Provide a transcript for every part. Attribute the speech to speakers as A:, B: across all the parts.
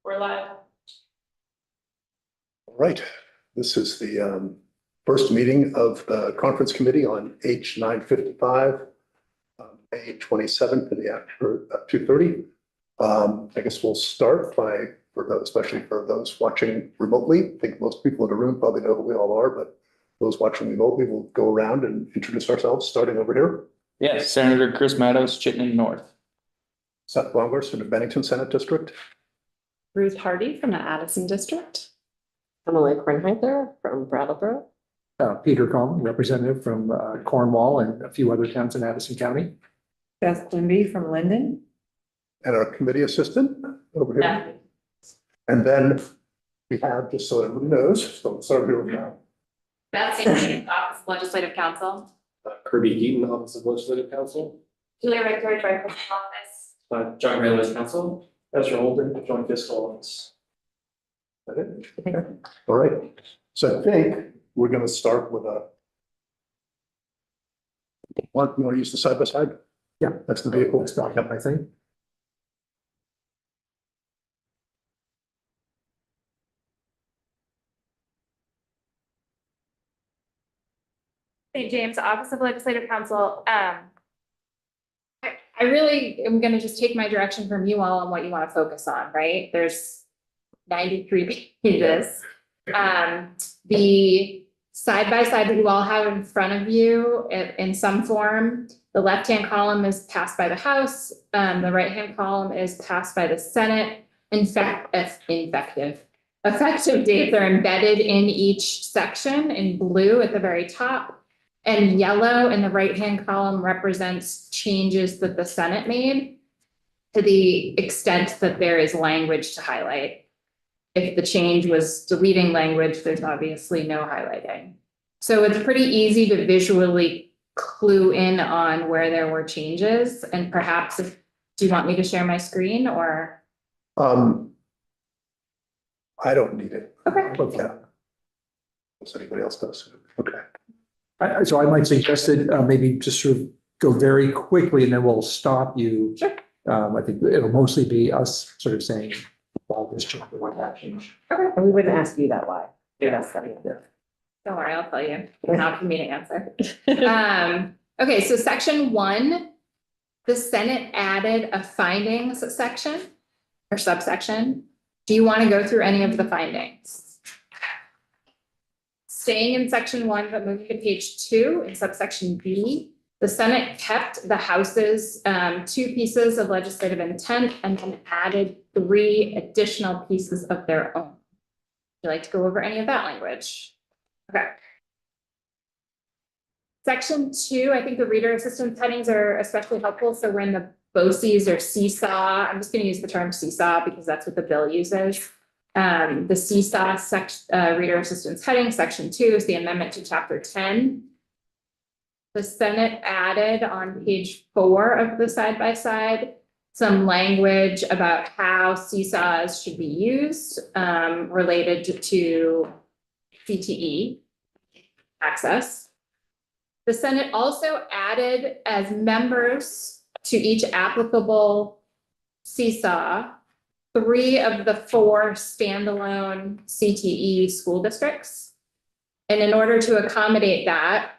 A: We're live.
B: All right, this is the first meeting of the conference committee on H.955, May 27th in the after 2:30. I guess we'll start by, for those, especially for those watching remotely. I think most people in the room probably know who we all are, but those watching remotely will go around and introduce ourselves, starting over here.
C: Yes, Senator Chris Meadows, Chittenden North.
B: Seth Longhurst from the Bennington Senate District.
A: Ruth Hardy from the Addison District.
D: Emily Kornheither from Brattleboro.
E: Peter Coleman, representative from Cornwall and a few other towns in Addison County.
A: Beth Quimby from Linden.
B: And our committee assistant over here. And then we have, just so everyone knows, so let's start here with now.
F: Beth St. Office of Legislative Counsel.
G: Kirby Heaton, Office of Legislative Counsel.
F: Julia Richter, Joint Fiscal Office.
G: John Rayler's Counsel. Ezra Holden, Joint Fiscal Office.
B: Is that it? Okay. All right. So I think we're going to start with a. You want to use the side by side?
E: Yeah.
B: That's the vehicle.
E: Let's back up, I think.
F: St. James Office of Legislative Counsel. I really am gonna just take my direction from you all on what you want to focus on, right? There's 93 pages. The side by side that you all have in front of you in some form, the left-hand column is passed by the House, the right-hand column is passed by the Senate. In fact, effective dates are embedded in each section in blue at the very top. And yellow in the right-hand column represents changes that the Senate made to the extent that there is language to highlight. If the change was deleting language, there's obviously no highlighting. So it's pretty easy to visually clue in on where there were changes. And perhaps, do you want me to share my screen or?
B: I don't need it.
F: Okay.
B: Okay. Unless anybody else does. Okay.
E: So I might suggest that maybe just sort of go very quickly and then we'll stop you.
F: Sure.
E: I think it'll mostly be us sort of saying, well, this change, why that change.
D: And we wouldn't ask you that why.
E: Yeah.
F: Don't worry, I'll tell you. Not for me to answer. Okay, so section 1, the Senate added a findings section or subsection. Do you want to go through any of the findings? Staying in section 1, but moving to page 2 in subsection B, the Senate kept the House's 2 pieces of legislative intent and then added 3 additional pieces of their own. Would you like to go over any of that language? Okay. Section 2, I think the reader assistance headings are especially helpful. So we're in the BOCES or seesaw. I'm just going to use the term seesaw because that's what the bill uses. The seesaw reader assistance heading, section 2 is the amendment to chapter 10. The Senate added on page 4 of the side-by-side some language about how seesaws should be used related to CTE access. The Senate also added as members to each applicable seesaw 3 of the 4 standalone CTE school districts. And in order to accommodate that,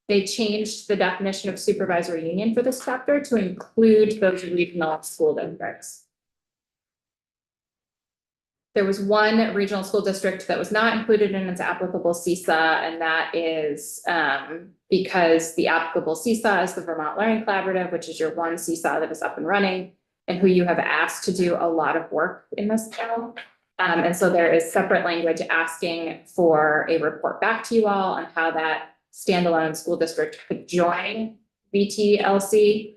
F: they changed the definition of supervisory union for this chapter to include those regional school districts. There was one regional school district that was not included in its applicable seesaw, and that is because the applicable seesaw is the Vermont Learning Collaborative, which is your one seesaw that is up and running, and who you have asked to do a lot of work in this bill. And so there is separate language asking for a report back to you all on how that standalone school district could join VTLC,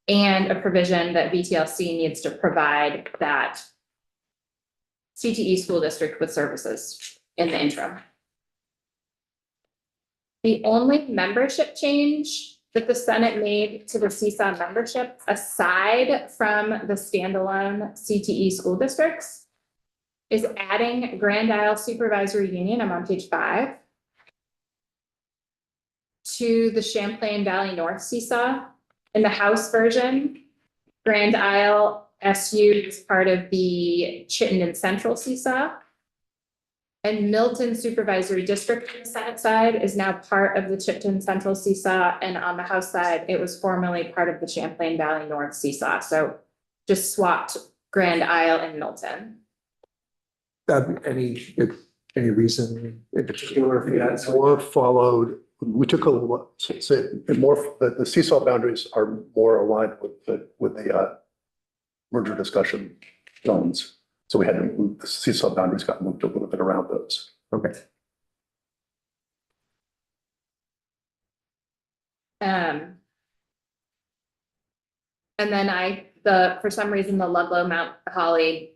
F: and a provision that VTLC needs to provide that CTE school district with services in the interim. The only membership change that the Senate made to the seesaw membership, aside from the standalone CTE school districts, is adding Grand Isle Supervisory Union, I'm on page 5, to the Champlain Valley North seesaw. In the House version, Grand Isle SU is part of the Chittenden Central Seesaw. And Milton Supervisory District on the Senate side is now part of the Chittenden Central Seesaw, and on the House side, it was formerly part of the Champlain Valley North Seesaw, so just swapped Grand Isle and Milton.
E: Any reason in particular for that?
B: More followed, we took a look, so more, the seesaw boundaries are more aligned with the merger discussion zones. So we had to move, the seesaw boundaries got moved a little bit around those.
E: Okay.
F: And then for some reason, the Ludlow Mount Holly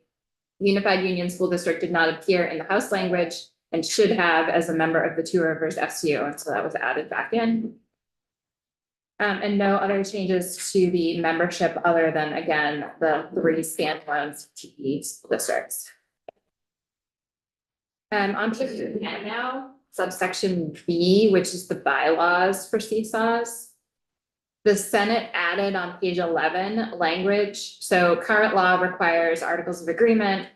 F: Unified Union School District did not appear in the House language and should have as a member of the Two Rivers SU, and so that was added back in. And no other changes to the membership other than, again, the 3 standalone CTE school districts. On page 10 now, subsection B, which is the bylaws for seesaws. The Senate added on page 11 language. So current law requires articles of agreement.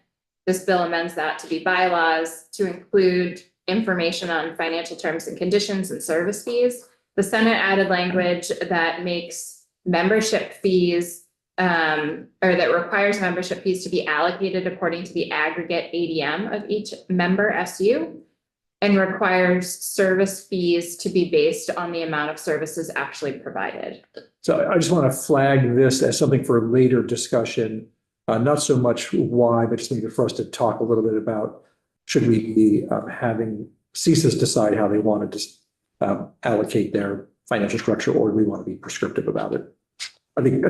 F: This bill amends that to be bylaws to include information on financial terms and conditions and service fees. The Senate added language that makes membership fees, or that requires membership fees to be allocated according to the aggregate ADM of each member SU, and requires service fees to be based on the amount of services actually provided.
E: So I just want to flag this as something for later discussion. Not so much why, but just maybe for us to talk a little bit about, should we be having CSIS decide how they want to just allocate their financial structure, or do we want to be prescriptive about it? I think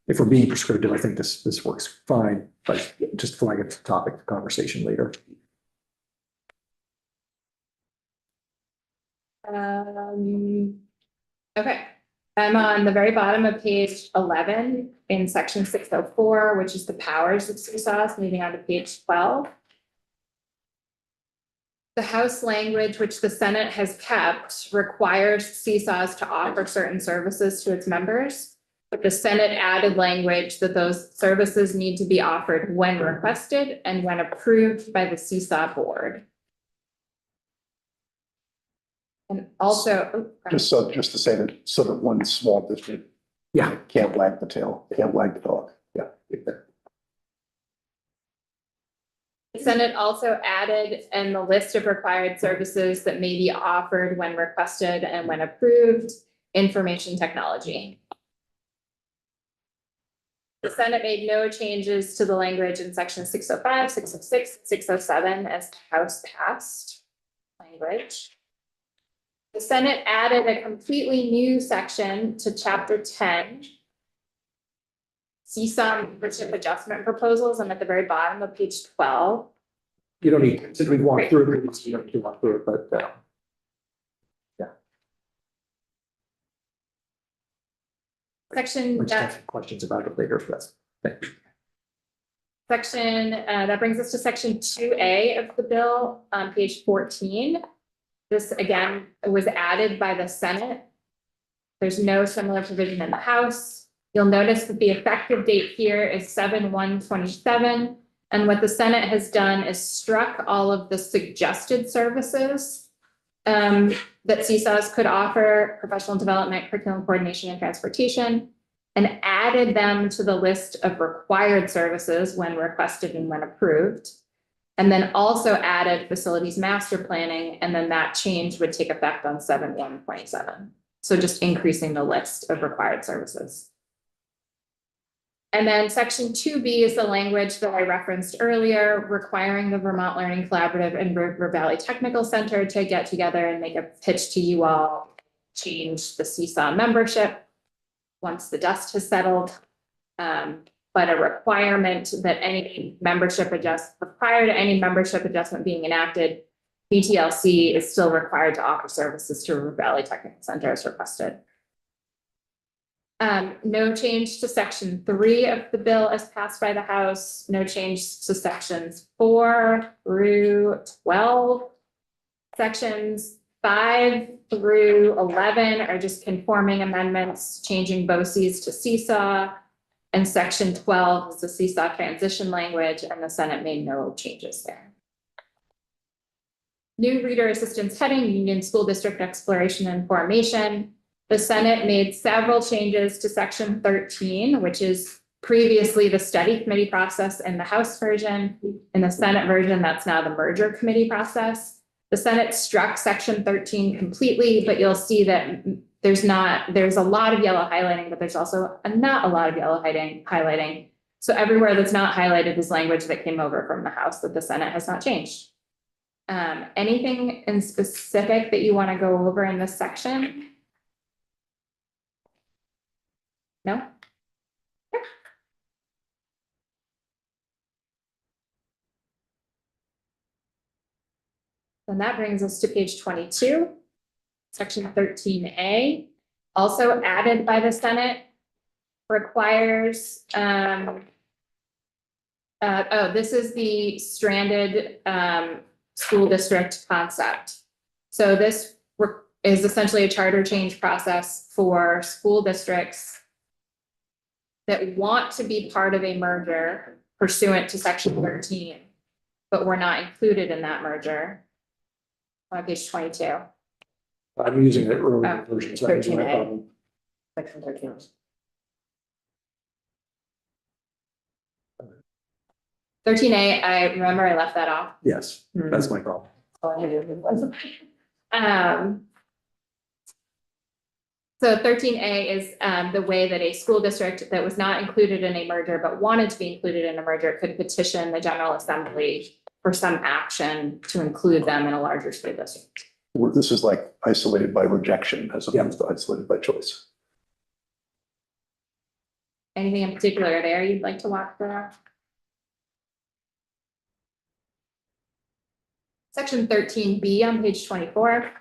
E: if we're being prescriptive, I think this works fine, but just flag it to topic of conversation later.
F: Okay, I'm on the very bottom of page 11 in section 604, which is the powers of seesaws, moving on to page 12. The House language, which the Senate has kept, requires seesaws to offer certain services to its members. But the Senate added language that those services need to be offered when requested and when approved by the seesaw board. And also,
B: Just to say that, so that one small district
E: Yeah.
B: can't wag the tail, can't wag the dog. Yeah.
F: the Senate also added in the list of required services that may be offered when requested and when approved, information technology. The Senate made no changes to the language in section 605, 606, 607 as the House passed language. The Senate added a completely new section to chapter 10. Seesaw membership adjustment proposals. I'm at the very bottom of page 12.
E: You don't need, since we walked through it, you don't need to walk through it, but yeah.
F: Section
E: Let's have some questions about it later. That's, thank you.
F: Section, that brings us to section 2A of the bill on page 14. This again was added by the Senate. There's no similar provision in the House. You'll notice that the effective date here is 7/1/27. And what the Senate has done is struck all of the suggested services that seesaws could offer: professional development, curriculum coordination, and transportation, and added them to the list of required services when requested and when approved. And then also added facilities master planning, and then that change would take effect on 7/1/27. So just increasing the list of required services. And then section 2B is the language that I referenced earlier, requiring the Vermont Learning Collaborative and River Valley Technical Center to get together and make a pitch to you all, change the seesaw membership once the dust has settled. But a requirement that any membership prior to any membership adjustment being enacted, BTLC is still required to offer services to River Valley Technical Center as requested. No change to section 3 of the bill as passed by the House. No change to sections 4 through 12. Sections 5 through 11 are just conforming amendments, changing BOCES to seesaw. And section 12 is the seesaw transition language, and the Senate made no changes there. New reader assistance heading, Union School District Exploration and Formation. The Senate made several changes to section 13, which is previously the study committee process in the House version. In the Senate version, that's now the merger committee process. The Senate struck section 13 completely, but you'll see that there's a lot of yellow highlighting, but there's also not a lot of yellow highlighting. So everywhere that's not highlighted is language that came over from the House that the Senate has not changed. Anything in specific that you want to go over in this section? No? And that brings us to page 22, section 13A, also added by the Senate, requires, this is the stranded school district concept. So this is essentially a charter change process for school districts that want to be part of a merger pursuant to section 13, but were not included in that merger. On page 22.
E: I'm using the earlier version, so that's my
D: 13A.
E: problem.
D: Section 13.
F: 13A, I remember I left that off.
E: Yes, that's my problem.
F: So 13A is the way that a school district that was not included in a merger but wanted to be included in a merger could petition the General Assembly for some action to include them in a larger school district.
B: This is like isolated by rejection as opposed to isolated by choice.
F: Anything in particular there you'd like to walk through? Section 13B on page 24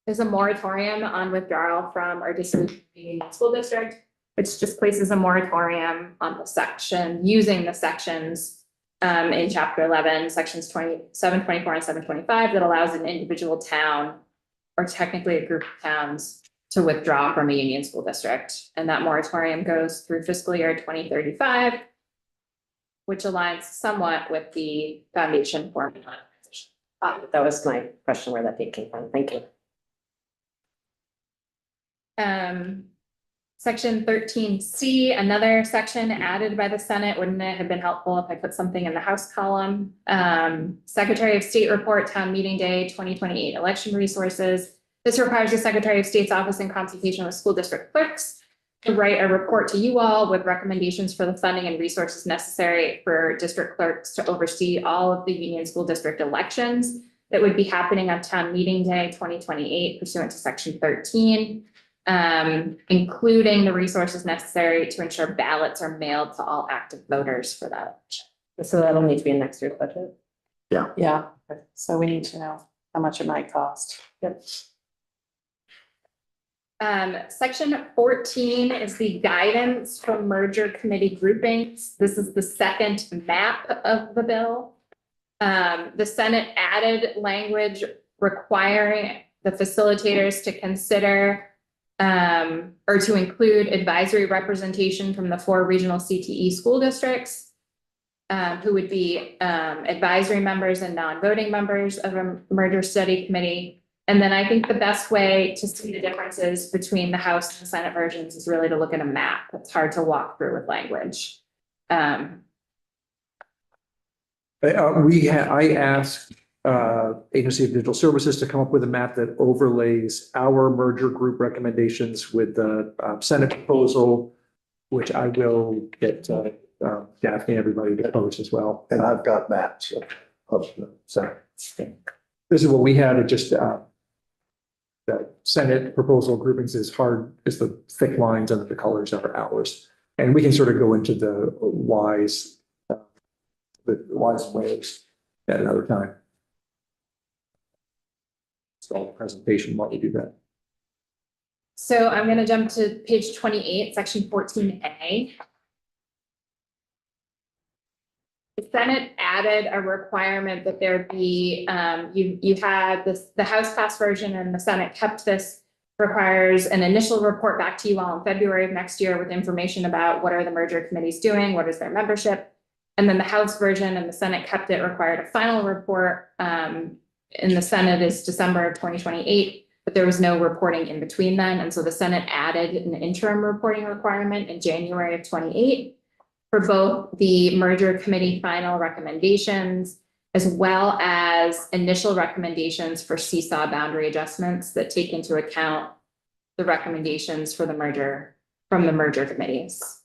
F: is a moratorium on withdrawal from or dissolution of the school district, which just places a moratorium on the section, using the sections in chapter 11, sections 27, 24, and 725 that allows an individual town, or technically a group of towns, to withdraw from a union school district. And that moratorium goes through fiscal year 2035, which aligns somewhat with the foundation for transition.
D: That was my question where that date came from. Thank you.
F: Section 13C, another section added by the Senate. Wouldn't it have been helpful if I put something in the House column? Secretary of State report, town meeting day, 2028 election resources. This requires the Secretary of State's office in consultation with school district clerks to write a report to you all with recommendations for the funding and resources necessary for district clerks to oversee all of the Union School District elections that would be happening on town meeting day, 2028 pursuant to section 13. Including the resources necessary to ensure ballots are mailed to all active voters for that election.
D: So that'll need to be in next year's budget.
A: Yeah, so we need to know how much it might cost.
D: Yep.
F: Section 14 is the guidance from merger committee groupings. This is the second map of the bill. The Senate added language requiring the facilitators to consider or to include advisory representation from the 4 regional CTE school districts, who would be advisory members and non-voting members of a merger study committee. And then I think the best way to see the differences between the House and the Senate versions is really to look at a map. It's hard to walk through with language.
E: I asked Agency of Digital Services to come up with a map that overlays our merger group recommendations with the Senate proposal, which I will get Daphne and everybody to post as well.
B: And I've got maps of the Senate.
E: This is what we had. It just the Senate proposal groupings is hard, is the thick lines and the colors are ours. And we can sort of go into the wise ways at another time. All the presentation while we do that.
F: So I'm going to jump to page 28, section 14A. The Senate added a requirement that there be, you had this, the House passed version and the Senate kept this requires an initial report back to you all in February of next year with information about what are the merger committees doing, what is their membership. And then the House version, and the Senate kept it, required a final report. In the Senate is December of 2028, but there was no reporting in between then. And so the Senate added an interim reporting requirement in January of 28 for both the merger committee final recommendations, as well as initial recommendations for seesaw boundary adjustments that take into account the recommendations for the merger from the merger committees.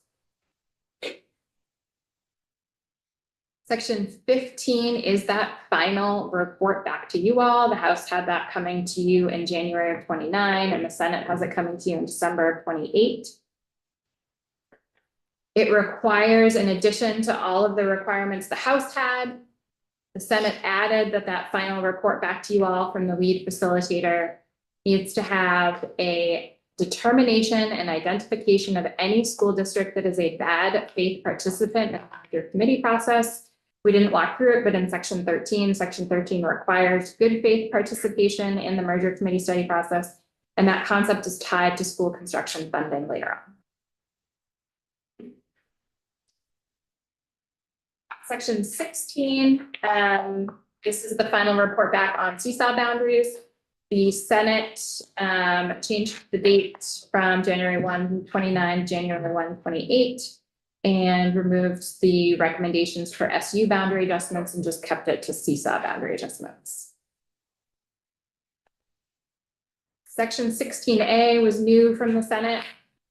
F: Section 15 is that final report back to you all. The House had that coming to you in January of 29, and the Senate has it coming to you in December of 28. It requires, in addition to all of the requirements the House had, the Senate added that final report back to you all from the lead facilitator needs to have a determination and identification of any school district that is a bad faith participant in your committee process. We didn't walk through it, but in section 13 requires good faith participation in the merger committee study process. And that concept is tied to school construction funding later on. Section 16, this is the final report back on seesaw boundaries. The Senate changed the date from January 1, 29 to January 1, 28, and removed the recommendations for SU boundary adjustments and just kept it to seesaw boundary adjustments. Section 16A was new from the Senate,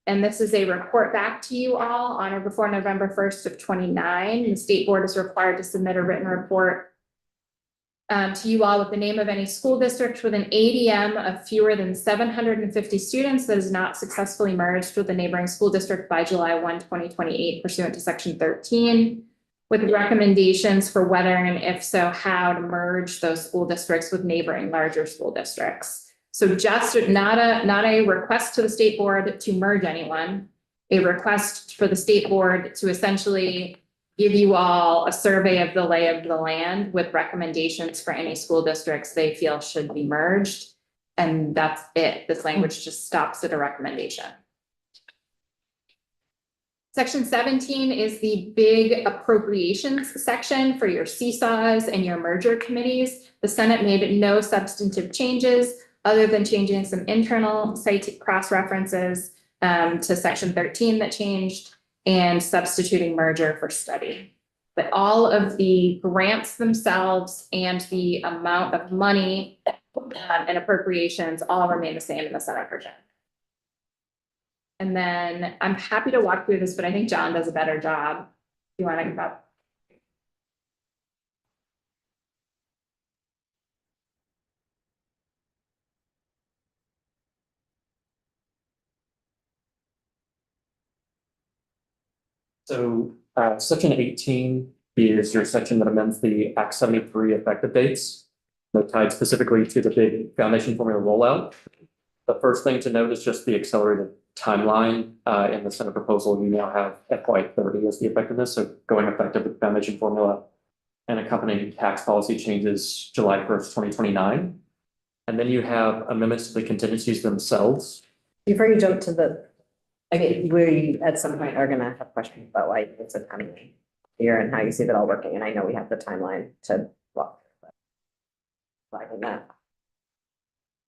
F: and this is a report back to you all on or before November 1st of 29. The state board is required to submit a written report to you all with the name of any school district with an ADM of fewer than 750 students that is not successfully merged with the neighboring school district by July 1, 2028 pursuant to section 13, with recommendations for whether and if so, how to merge those school districts with neighboring larger school districts. So just not a request to the state board to merge anyone, a request for the state board to essentially give you all a survey of the lay of the land with recommendations for any school districts they feel should be merged. And that's it. This language just stops at a recommendation. Section 17 is the big appropriations section for your seesaws and your merger committees. The Senate made no substantive changes other than changing some internal site cross references to section 13 that changed, and substituting merger for study. But all of the grants themselves and the amount of money and appropriations all remain the same in the Senate version. And then I'm happy to walk through this, but I think John does a better job. Do you want to give up?
G: So section 18 is your section that amends the Act 73 effective dates. They're tied specifically to the big foundation formula rollout. The first thing to note is just the accelerated timeline in the Senate proposal. You now have FY30 as the effectiveness, so going effective with foundation formula and accompanying tax policy changes July 1st, 2029. And then you have amendments to the contingencies themselves.
D: Before you jump to the, I mean, we at some point are gonna have questions about why it's a timeline here and how you see that all working. And I know we have the timeline to walk. Flagging that.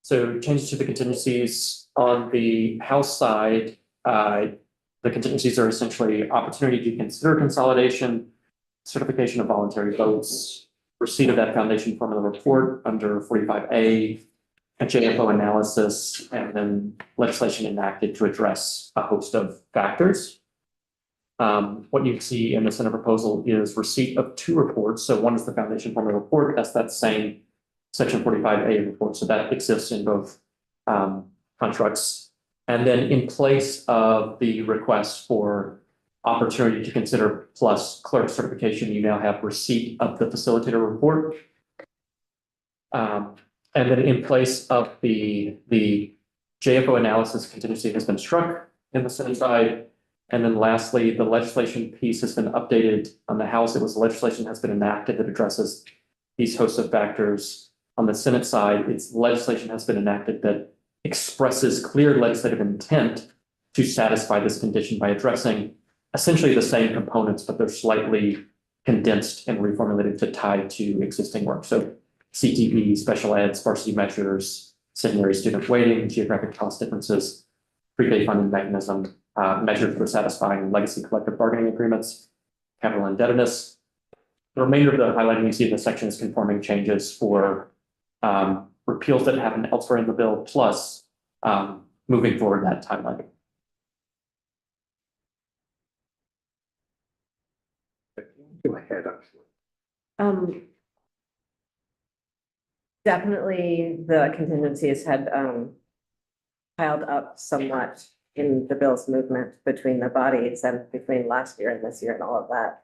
G: So changes to the contingencies on the House side, the contingencies are essentially opportunity to consider consolidation, certification of voluntary votes, receipt of that foundation formula report under 45A, a JFO analysis, and then legislation enacted to address a host of factors. What you see in the Senate proposal is receipt of two reports. So one is the foundation formula report. That's that same section 45A report. So that exists in both constructs. And then in place of the request for opportunity to consider plus clerk certification, you now have receipt of the facilitator report. And then in place of the JFO analysis contingency has been struck in the Senate side. And then lastly, the legislation piece has been updated on the House. It was legislation has been enacted that addresses these hosts of factors. On the Senate side, it's legislation has been enacted that expresses clear legislative intent to satisfy this condition by addressing essentially the same components, but they're slightly condensed and reformulated to tie to existing work. So CTE, special ed, sparsity measures, secondary student weighting, geographic cost differences, pre-K funding mechanism, measures for satisfying legacy collective bargaining agreements, capital indebtedness. The remainder of the highlighting you see in the section is conforming changes for repeals that happen elsewhere in the bill, plus moving forward that timeline.
B: Go ahead.
D: Definitely the contingencies had piled up somewhat in the bill's movement between the bodies and between last year and this year and all of that.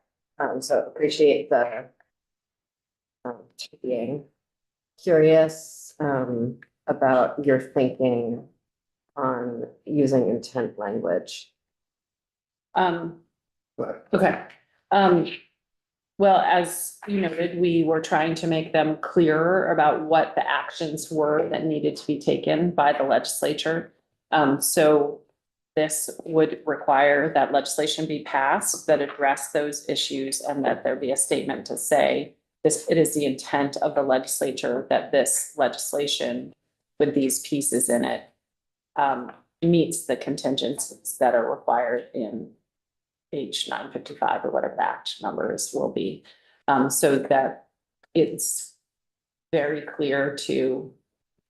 D: So appreciate the being curious about your thinking on using intent language.
A: Um,
B: Go ahead.
A: okay. Well, as you noted, we were trying to make them clearer about what the actions were that needed to be taken by the legislature. So this would require that legislation be passed that address those issues and that there be a statement to say this, it is the intent of the legislature that this legislation with these pieces in it meets the contingencies that are required in H.955 or whatever the act numbers will be, so that it's very clear to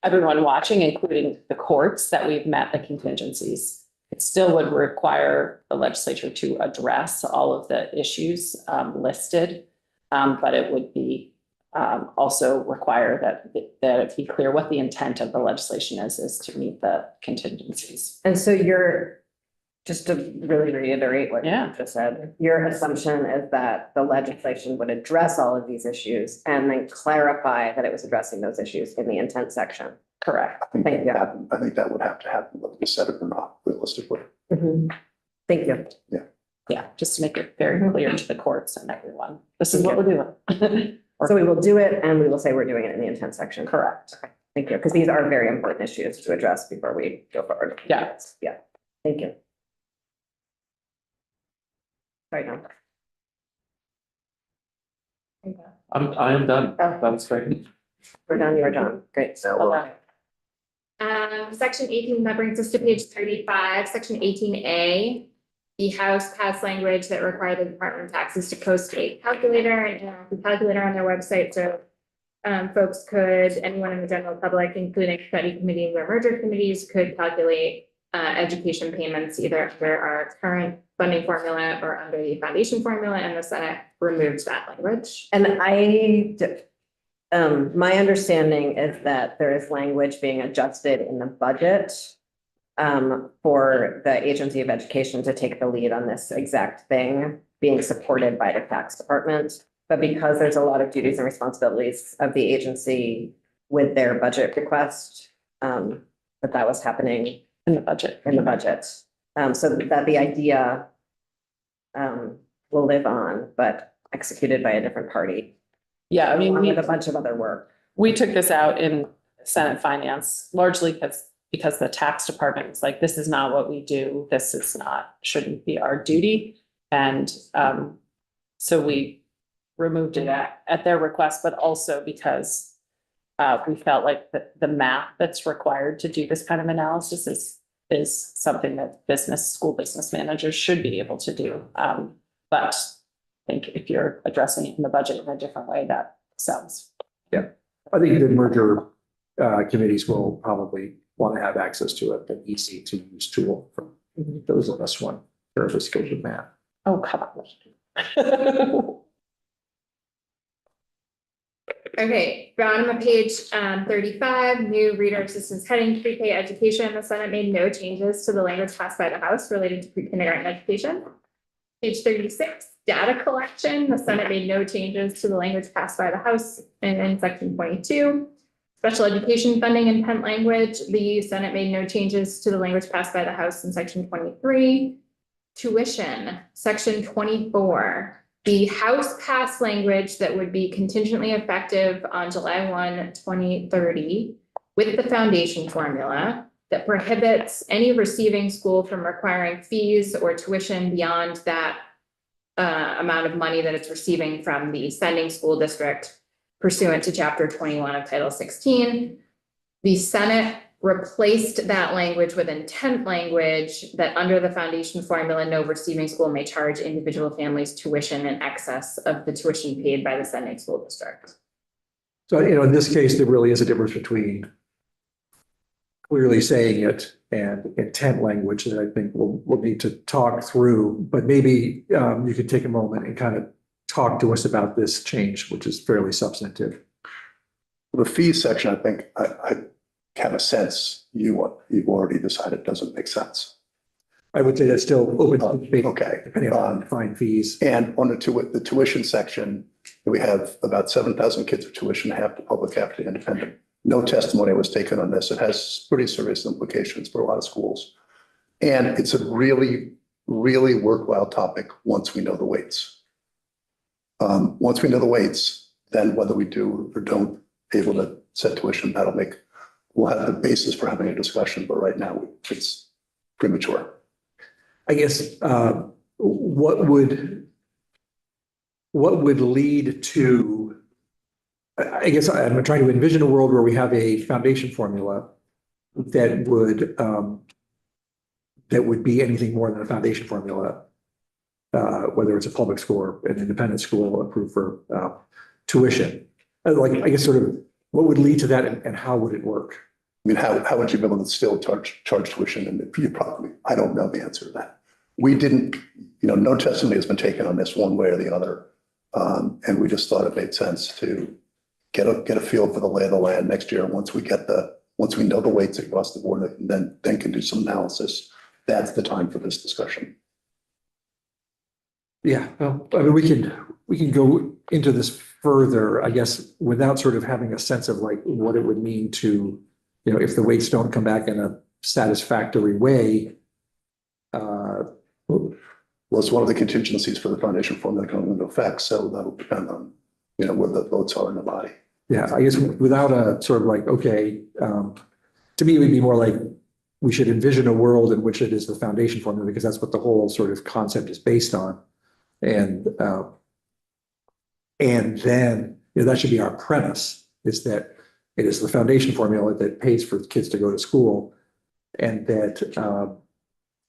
A: everyone watching, including the courts, that we've met the contingencies. It still would require the legislature to address all of the issues listed, but it would be also require that it be clear what the intent of the legislation is to meet the contingencies.
D: And so just to really reiterate what you
A: Yeah.
D: just said, your assumption is that the legislation would address all of these issues and then clarify that it was addressing those issues in the intent section.
A: Correct.
D: Thank you.
B: I think that would have to happen, whether we said it or not, realistically.
D: Thank you.
A: Yeah, just to make it very clear to the courts and everyone, this is what we're doing.
D: So we will do it and we will say we're doing it in the intent section.
A: Correct.
D: Okay. Thank you, because these are very important issues to address before we go forward.
A: Yeah.
D: Yeah, thank you. Sorry, John.
G: I am done.
D: Oh.
G: That's great.
D: We're done, you're done. Great.
B: Now,
F: Section 18, that brings us to page 35, section 18A. The House passed language that required the Department of Taxes to post a calculator and interactive calculator on their website. So folks could, anyone in the general public, including study committees or merger committees, could calculate education payments either under our current funding formula or under the foundation formula, and the Senate removed that language.
D: And my understanding is that there is language being adjusted in the budget for the Agency of Education to take the lead on this exact thing, being supported by the tax department. But because there's a lot of duties and responsibilities of the agency with their budget request, that was happening
A: In the budget.
D: So that the idea will live on, but executed by a different party.
A: Yeah, I mean,
D: Along with a bunch of other work.
A: we took this out in Senate Finance largely because the tax department was like, this is not what we do. This is not, shouldn't be our duty. And so we removed it at their request, but also because we felt like the math that's required to do this kind of analysis is something that school business managers should be able to do. But I think if you're addressing it in the budget in a different way, that sounds.
E: I think the merger committees will probably want to have access to an easy to use tool for those of us who want fairly skilled with math.
A: Oh, come on.
F: Okay, bottom of page 35, new reader assistance heading, pre-K education. The Senate made no changes to the language passed by the House relating to pre-kindergarten education. Page 36, data collection. The Senate made no changes to the language passed by the House in section 22. Special education funding intent language. The Senate made no changes to the language passed by the House in section 23. Tuition, section 24. The House passed language that would be contingently effective on July 1, 2030 with the foundation formula. that prohibits any receiving school from requiring fees or tuition beyond that amount of money that it's receiving from the sending school district pursuant to chapter 21 of Title 16. The Senate replaced that language with intent language that under the foundation formula, no receiving school may charge individual families tuition in excess of the tuition paid by the sending school district.
E: So, in this case, there really is a difference between clearly saying it and intent language that I think we'll need to talk through, but maybe you could take a moment and kind of talk to us about this change, which is fairly substantive.
B: The fees section, I think, I have a sense you've already decided doesn't make sense.
E: I would say that's still open to debate,
B: Okay.
E: depending on fine fees.
B: And on the tuition section, we have about 7,000 kids of tuition, half to public, half to independent. No testimony was taken on this. It has pretty serious implications for a lot of schools. And it's a really, really worthwhile topic once we know the weights. Once we know the weights, then whether we do or don't able to set tuition, we'll have the basis for having a discussion, but right now it's premature.
E: I guess what would lead to, I guess I'm trying to envision a world where we have a foundation formula that would be anything more than a foundation formula, whether it's a public school or an independent school approved for tuition. I guess sort of what would lead to that and how would it work?
B: I mean, how would you be able to still charge tuition? And you probably, I don't know the answer to that. We didn't, no testimony has been taken on this one way or the other. And we just thought it made sense to get a feel for the lay of the land next year. Once we know the weights across the board, then can do some analysis. That's the time for this discussion.
E: Yeah, well, I mean, we can go into this further, I guess, without sort of having a sense of like what it would mean to, if the weights don't come back in a satisfactory way.
B: Well, it's one of the contingencies for the foundation formula going into effect. So that'll depend on, where the votes are in the body.
E: Yeah, I guess without a sort of like, okay, to me, it would be more like we should envision a world in which it is the foundation formula, because that's what the whole sort of concept is based on. And then that should be our premise, is that it is the foundation formula that pays for kids to go to school. And that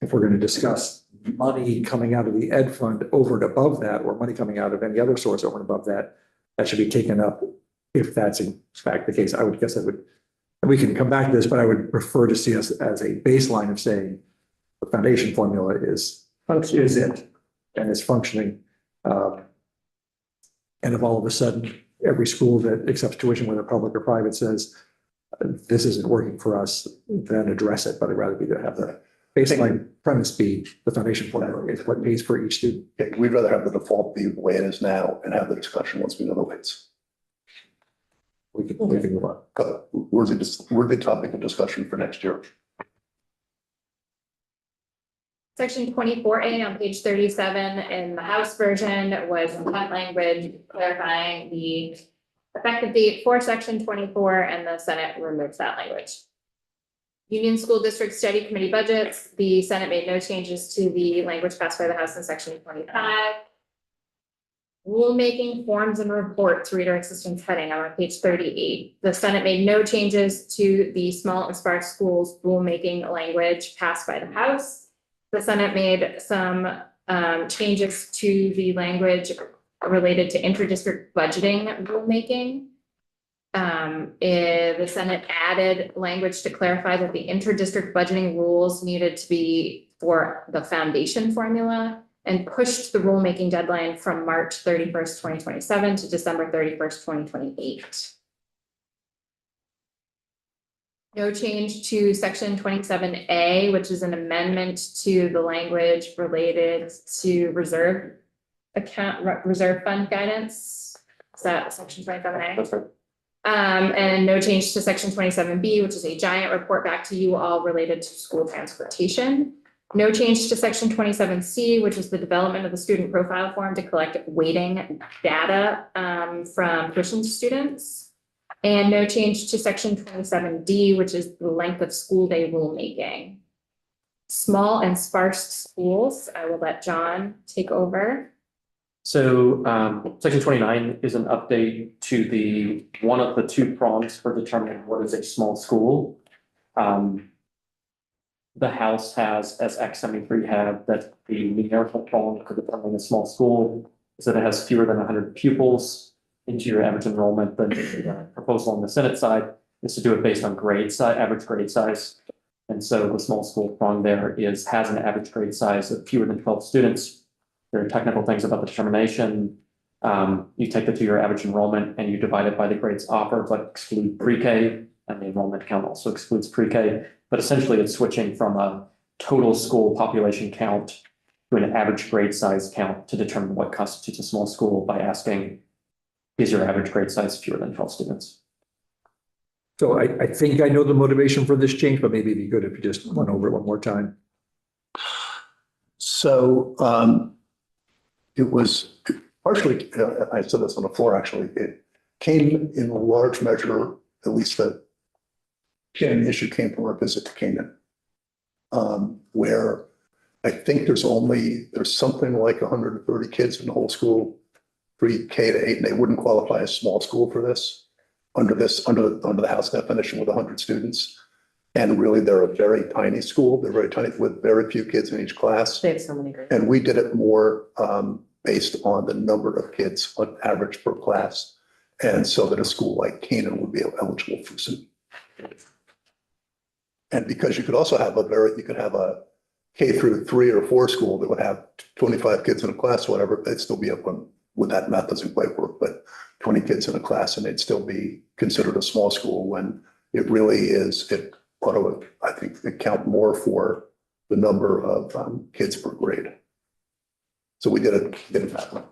E: if we're going to discuss money coming out of the ed fund over and above that, or money coming out of any other source over and above that, that should be taken up if that's in fact the case. I would guess we can come back to this, but I would prefer to see us as a baseline of saying the foundation formula is it and is functioning. And if all of a sudden every school that accepts tuition, whether public or private, says this isn't working for us, then address it. But I'd rather be to have the baseline premise be the foundation formula is what pays for each student.
B: Okay, we'd rather have the default be the way it is now and have the discussion once we know the weights.
E: We can move on.
B: Worthy topic of discussion for next year.
F: Section 24A on page 37 in the House version was intent language clarifying the effective date for section 24, and the Senate removes that language. Union School District Study Committee budgets. The Senate made no changes to the language passed by the House in section 25. Rulemaking forms and reports, reader assistance heading. I'm on page 38. The Senate made no changes to the small and sparse schools rulemaking language passed by the House. The Senate made some changes to the language related to interdistrict budgeting rulemaking. The Senate added language to clarify that the interdistrict budgeting rules needed to be for the foundation formula, and pushed the rulemaking deadline from March 31st, 2027 to December 31st, 2028. No change to section 27A, which is an amendment to the language related to reserve fund guidance. Is that section 27A?
G: That's right.
F: And no change to section 27B, which is a giant report back to you all related to school transportation. No change to section 27C, which is the development of the student profile form to collect weighting data from tuition students. And no change to section 27D, which is the length of school day rulemaking. Small and sparse schools, I will let John take over.
G: So section 29 is an update to the one of the two prongs for determining what is a small school. The House has, as Act 73 had, that the numerical prong for determining a small school is that it has fewer than 100 pupils into your average enrollment. The proposal on the Senate side is to do it based on grade size, average grade size. And so the small school prong there has an average grade size of fewer than 12 students. There are technical things about the determination. You take the 2-year average enrollment and you divide it by the grades offered, but exclude pre-K, and the enrollment count also excludes pre-K. But essentially it's switching from a total school population count to an average grade size count to determine what constitutes a small school by asking, is your average grade size fewer than 12 students?
E: So I think I know the motivation for this change, but maybe it'd be good if you just went over it one more time.
B: So it was partially, I said this on the floor, actually, it came in large measure, at least the issue came from our visit to Canaan, where I think there's something like 130 kids in the whole school, pre-K to 8, and they wouldn't qualify as small school for this, under the House definition with 100 students. And really, they're a very tiny school. They're very tiny with very few kids in each class.
D: They have so many grades.
B: And we did it more based on the number of kids on average per class. And so that a school like Canaan would be eligible for some. And because you could also have a K through 3 or 4 school that would have 25 kids in a class, or whatever, they'd still be up on, with that math doesn't quite work, but 20 kids in a class, and they'd still be considered a small school when it really is, I think it count more for the number of kids per grade. So we did it that way.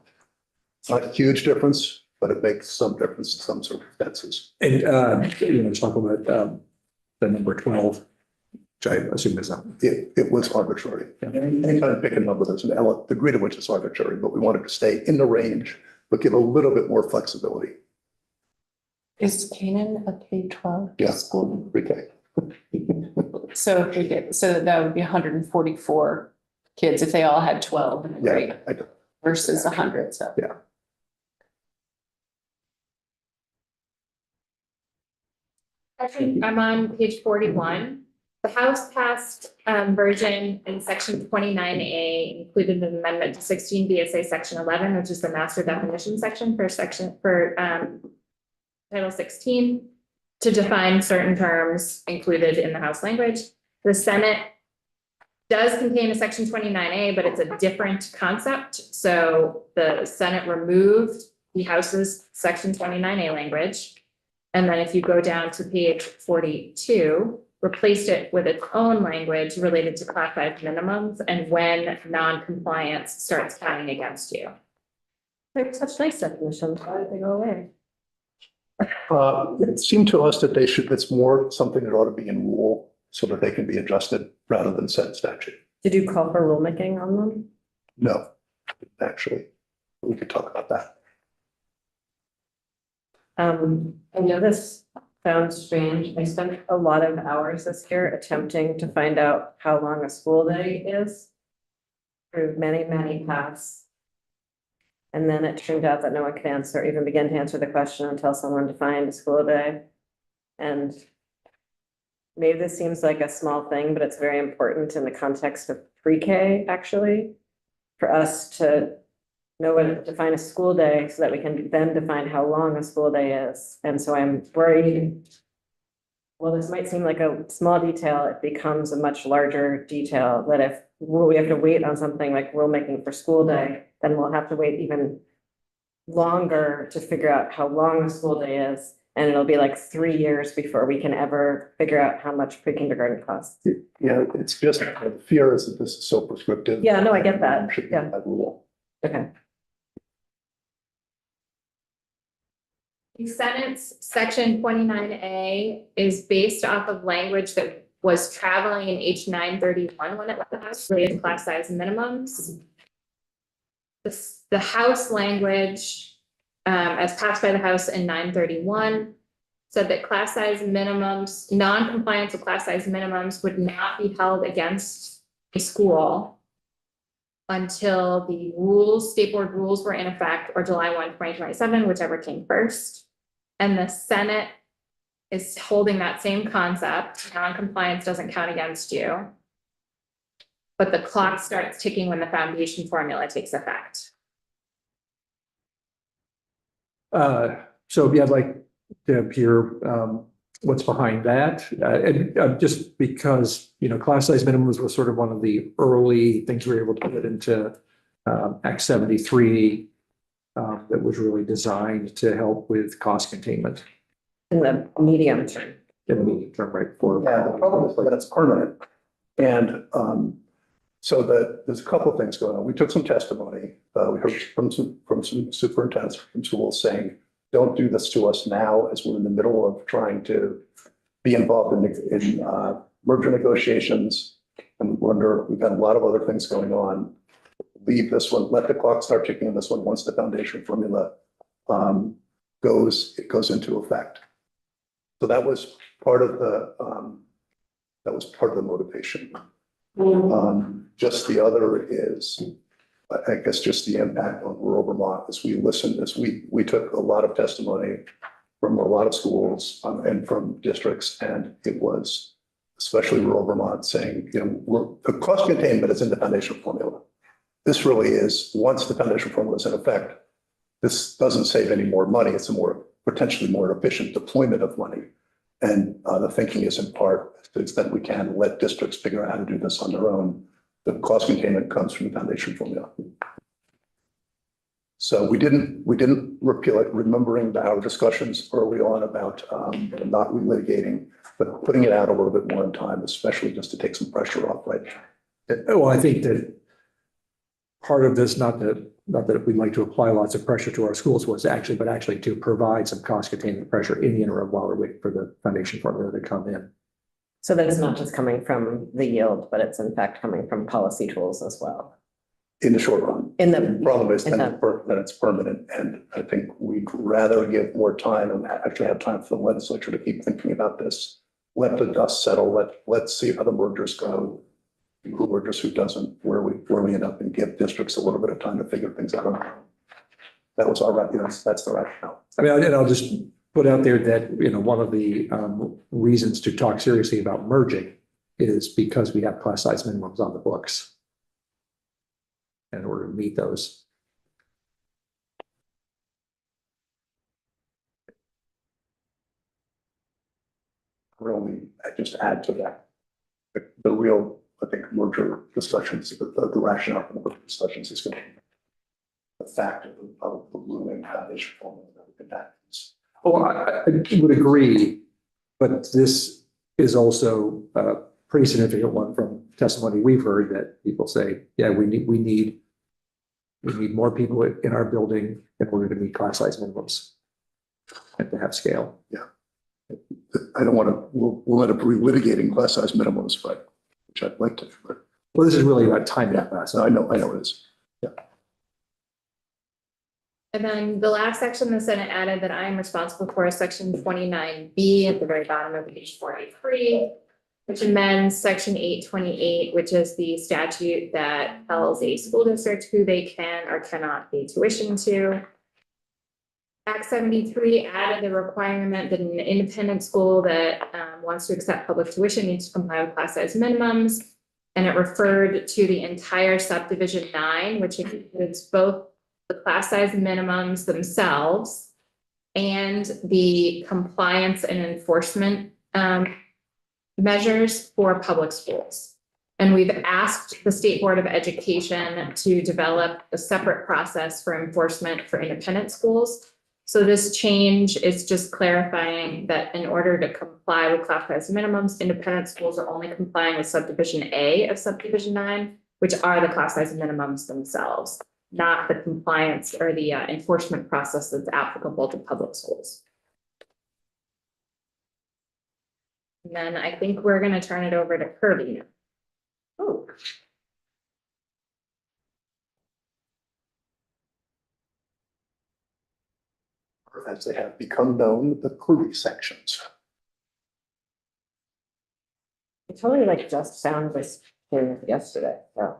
B: It's not a huge difference, but it makes some difference in some circumstances.
E: And, talk about the number 12, which I assume is not.
B: It was arbitrary. Anytime pick a number, there's an element, the degree to which is arbitrary, but we wanted to stay in the range, but give a little bit more flexibility.
A: Is Canaan a K-12
B: Yeah.
A: school?
B: Pre-K.
A: So if we get, so that would be 144 kids if they all had 12 in a grade
B: Yeah,
A: versus 100, so.
B: Yeah.
F: Actually, I'm on page 41. The House passed version in section 29A included an amendment to 16 BSA section 11, which is the master definition section for Title 16, to define certain terms included in the House language. The Senate does contain a section 29A, but it's a different concept. So the Senate removed the House's section 29A language. And then if you go down to page 42, replaced it with its own language related to Class 5 minimums and when non-compliance starts counting against you.
D: They're such nice definitions. Why did they go away?
B: It seemed to us that it's more something that ought to be in rule so that they can be adjusted rather than set in statute.
D: Did you call for rulemaking on them?
B: No, actually, we could talk about that.
D: I know this sounds strange. I spent a lot of hours this year attempting to find out how long a school day is through many, many paths. And then it turned out that no one could answer, even begin to answer the question until someone defined a school day. And maybe this seems like a small thing, but it's very important in the context of pre-K, actually, for us to know what to define a school day so that we can then define how long a school day is. And so I'm worried, well, this might seem like a small detail, it becomes a much larger detail that if we have to wait on something like rulemaking for school day, then we'll have to wait even longer to figure out how long the school day is. And it'll be like 3 years before we can ever figure out how much pre-kindergarten costs.
B: Yeah, it's just, the fear is that this is so prescriptive.
D: Yeah, no, I get that.
B: Should be
D: Yeah.
B: that rule.
D: Okay.
F: The Senate's section 29A is based off of language that was traveling in H.955 when it left the House, related to class size minimums. The House language, as passed by the House in 931, said that class size minimums, non-compliance with class size minimums would not be held against a school until the rules, state board rules were in effect, or July 1, 2027, whichever came first. And the Senate is holding that same concept. Non-compliance doesn't count against you. But the clock starts ticking when the foundation formula takes effect.
E: So yeah, I'd like to hear what's behind that. And just because, class size minimums was sort of one of the early things we were able to put into Act 73 that was really designed to help with cost containment
D: In the medium term.
E: in the medium term, right? For
B: Yeah, the problem is that it's permanent. And so there's a couple of things going on. We took some testimony. We heard from some superintendents from schools saying, don't do this to us now as we're in the middle of trying to be involved in merger negotiations. And we've got a lot of other things going on. Leave this one, let the clock start ticking on this one once the foundation formula goes into effect. So that was part of the motivation. Just the other is, I guess, just the impact on rural Vermont as we took a lot of testimony from a lot of schools and from districts, and it was especially rural Vermont saying, the cost containment is in the foundation formula. This really is, once the foundation formula is in effect, this doesn't save any more money. It's a potentially more efficient deployment of money. And the thinking is in part, to the extent we can, let districts figure out how to do this on their own. The cost containment comes from the foundation formula. So we didn't repeal it, remembering our discussions early on about not relitigating, but putting it out a little bit more in time, especially just to take some pressure off right now.
E: Well, I think that part of this, not that we'd like to apply lots of pressure to our schools but actually to provide some cost containment pressure in the interim while we're waiting for the foundation formula to come in.
D: So that it's not just coming from the yield, but it's in fact coming from policy tools as well.
B: In the short run.
D: The
B: problem is that it's permanent. And I think we'd rather give more time and actually have time for the legislature to keep thinking about this. Let the dust settle. Let's see how the mergers go. Who mergers, who doesn't, where we end up, and give districts a little bit of time to figure things out. That was that's the rationale.
E: I mean, and I'll just put out there that, one of the reasons to talk seriously about merging is because we have class size minimums on the books in order to meet those.
B: I just add to that. The real, I think, merger discussions, the rationale for the merger discussions is going to be the fact of the looming foundation formula that happens.
E: Oh, I would agree, but this is also a pretty significant one from testimony we've heard that people say, yeah, we need more people in our building in order to meet class size minimums and to have scale.
B: Yeah. I don't want to, we'll end up relitigating class size minimums, which I'd like to. But
E: well, this is really about time that fast.
B: I know it is. Yeah.
F: And then the last section the Senate added that I'm responsible for is section 29B at the very bottom of page 43, which amends section 828, which is the statute that tells a school district who they can or cannot pay tuition to. Act 73 added the requirement that an independent school that wants to accept public tuition needs to comply with class size minimums. And it referred to the entire subdivision 9, which includes both the class size minimums themselves and the compliance and enforcement measures for public schools. And we've asked the State Board of Education to develop a separate process for enforcement for independent schools. So this change is just clarifying that in order to comply with class size minimums, independent schools are only complying with subdivision A of subdivision 9, which are the class size minimums themselves, not the compliance or the enforcement process that's applicable to public schools. And then I think we're going to turn it over to Kirby. Oh.
B: or as they have become known, the Crudy sections.
D: I totally like just found this here yesterday, so.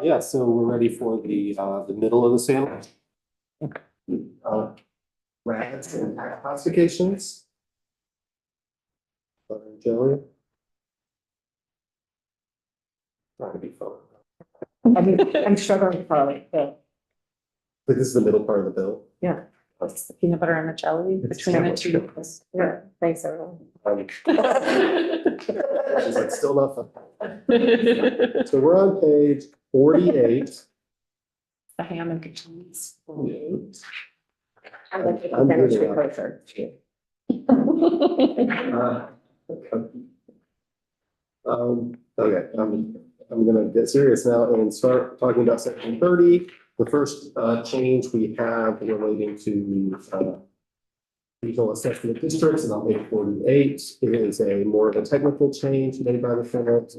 H: Yeah, so we're ready for the middle of the sandwich. Rads and classifications. Butter and jelly. Trying to be fun.
D: I'm struggling for like,
H: But this is the middle part of the bill.
D: yeah,
A: What's the peanut butter and the jelly
B: It's
A: between the
B: sandwich.
A: two?
D: yeah, thanks everyone.
H: She's like, still not fun. So we're on page 48.
A: The ham and the cheese.
D: I like the
H: I'm
D: sandwich
H: really
D: closer.
H: Okay, I'm gonna get serious now and start talking about section 30. The first change we have relating to regional assessment districts, and on page 48 is a more of a technical change made by the Senate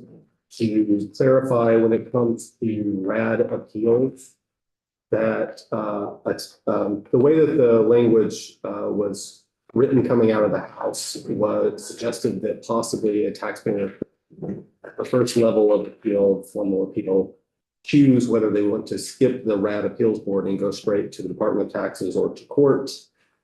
H: to clarify when it comes to RAD appeals that the way that the language was written coming out of the House was suggested that possibly a taxpayer at the first level of appeal, formal appeal, choose whether they want to skip the RAD appeals board and go straight to the Department of Taxes or to court.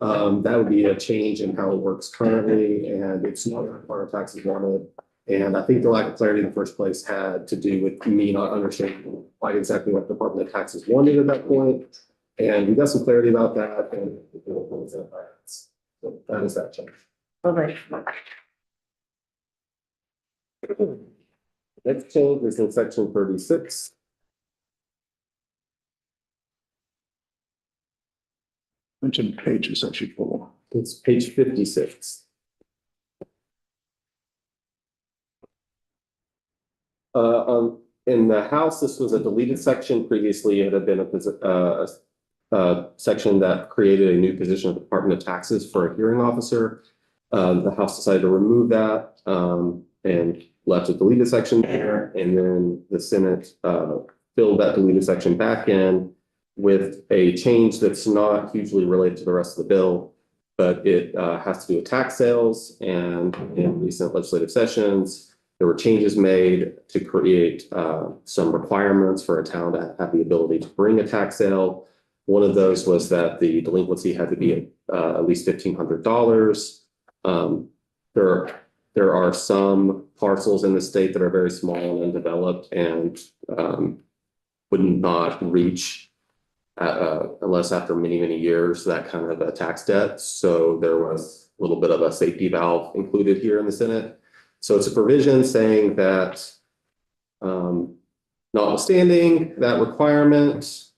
H: That would be a change in how it works currently, and it's not what the Department of Taxes wanted. And I think the lack of clarity in the first place had to do with me not understanding quite exactly what the Department of Taxes wanted at that point. And we got some clarity about that, and so that is that change.
D: Okay.
H: Next change is in section 36.
B: Mentioned pages as you go.
H: It's page 56. In the House, this was a deleted section. Previously, it had been a section that created a new position of the Department of Taxes for a hearing officer. The House decided to remove that and left a deleted section there. And then the Senate filled that deleted section back in with a change that's not hugely related to the rest of the bill, but it has to do with tax sales. And in recent legislative sessions, there were changes made to create some requirements for a town to have the ability to bring a tax sale. One of those was that the delinquency had to be at least $1,500. There are some parcels in the state that are very small and undeveloped and would not reach unless after many, many years, that kind of a tax debt. So there was a little bit of a safety valve included here in the Senate. So it's a provision saying that notwithstanding that requirement,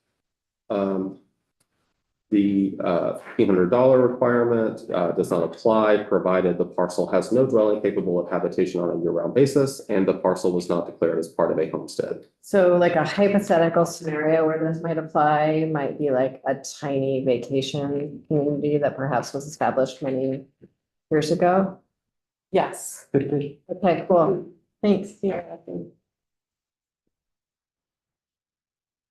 H: the $1,500 requirement does not apply, provided the parcel has no dwelling capable of habitation on a year-round basis, and the parcel was not declared as part of a homestead.
D: So like a hypothetical scenario where this might apply might be like a tiny vacation community that perhaps was established many years ago.
A: Yes.
D: Okay, cool. Thanks. Yeah.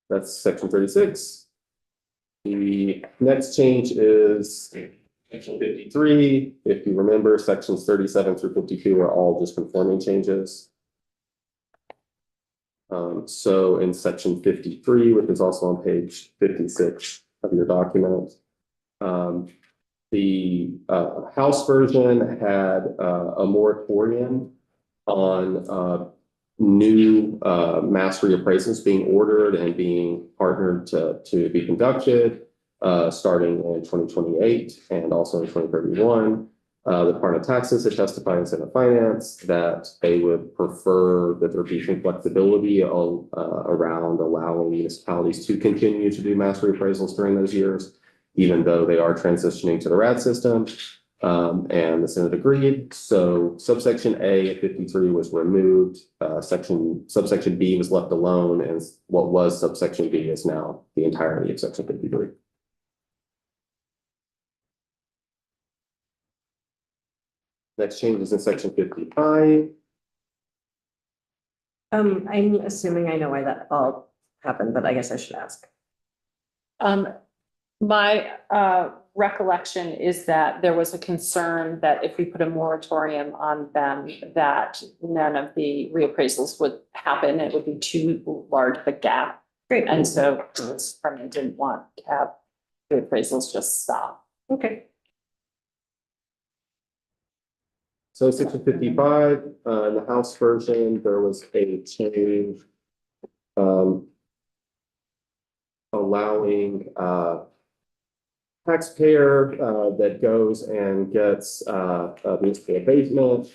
H: That's section 36. The next change is section 53. If you remember, sections 37 through 52 are all just conforming changes. So in section 53, which is also on page 56 of your document, the House version had a moratorium on new mass reappraisals being ordered and being partnered to be conducted starting in 2028 and also in 2031. The Department of Taxes had testified in Senate Finance that they would prefer that there be some flexibility around allowing municipalities to continue to do mass reappraisals during those years, even though they are transitioning to the RAD system. And the Senate agreed. So subsection A at 53 was removed. Subsection B was left alone, and what was subsection B is now the entirety of section 53. Next change is in section 55.
D: I'm assuming I know why that all happen, but I guess I should ask.
A: My recollection is that there was a concern that if we put a moratorium on them, that none of the reappraisals would happen. It would be too large of a gap.
D: Great.
A: And so this department didn't want to have reappraisals just stop.
D: Okay.
H: So section 55, in the House version, there was a change allowing taxpayer that goes and gets a municipal abatement,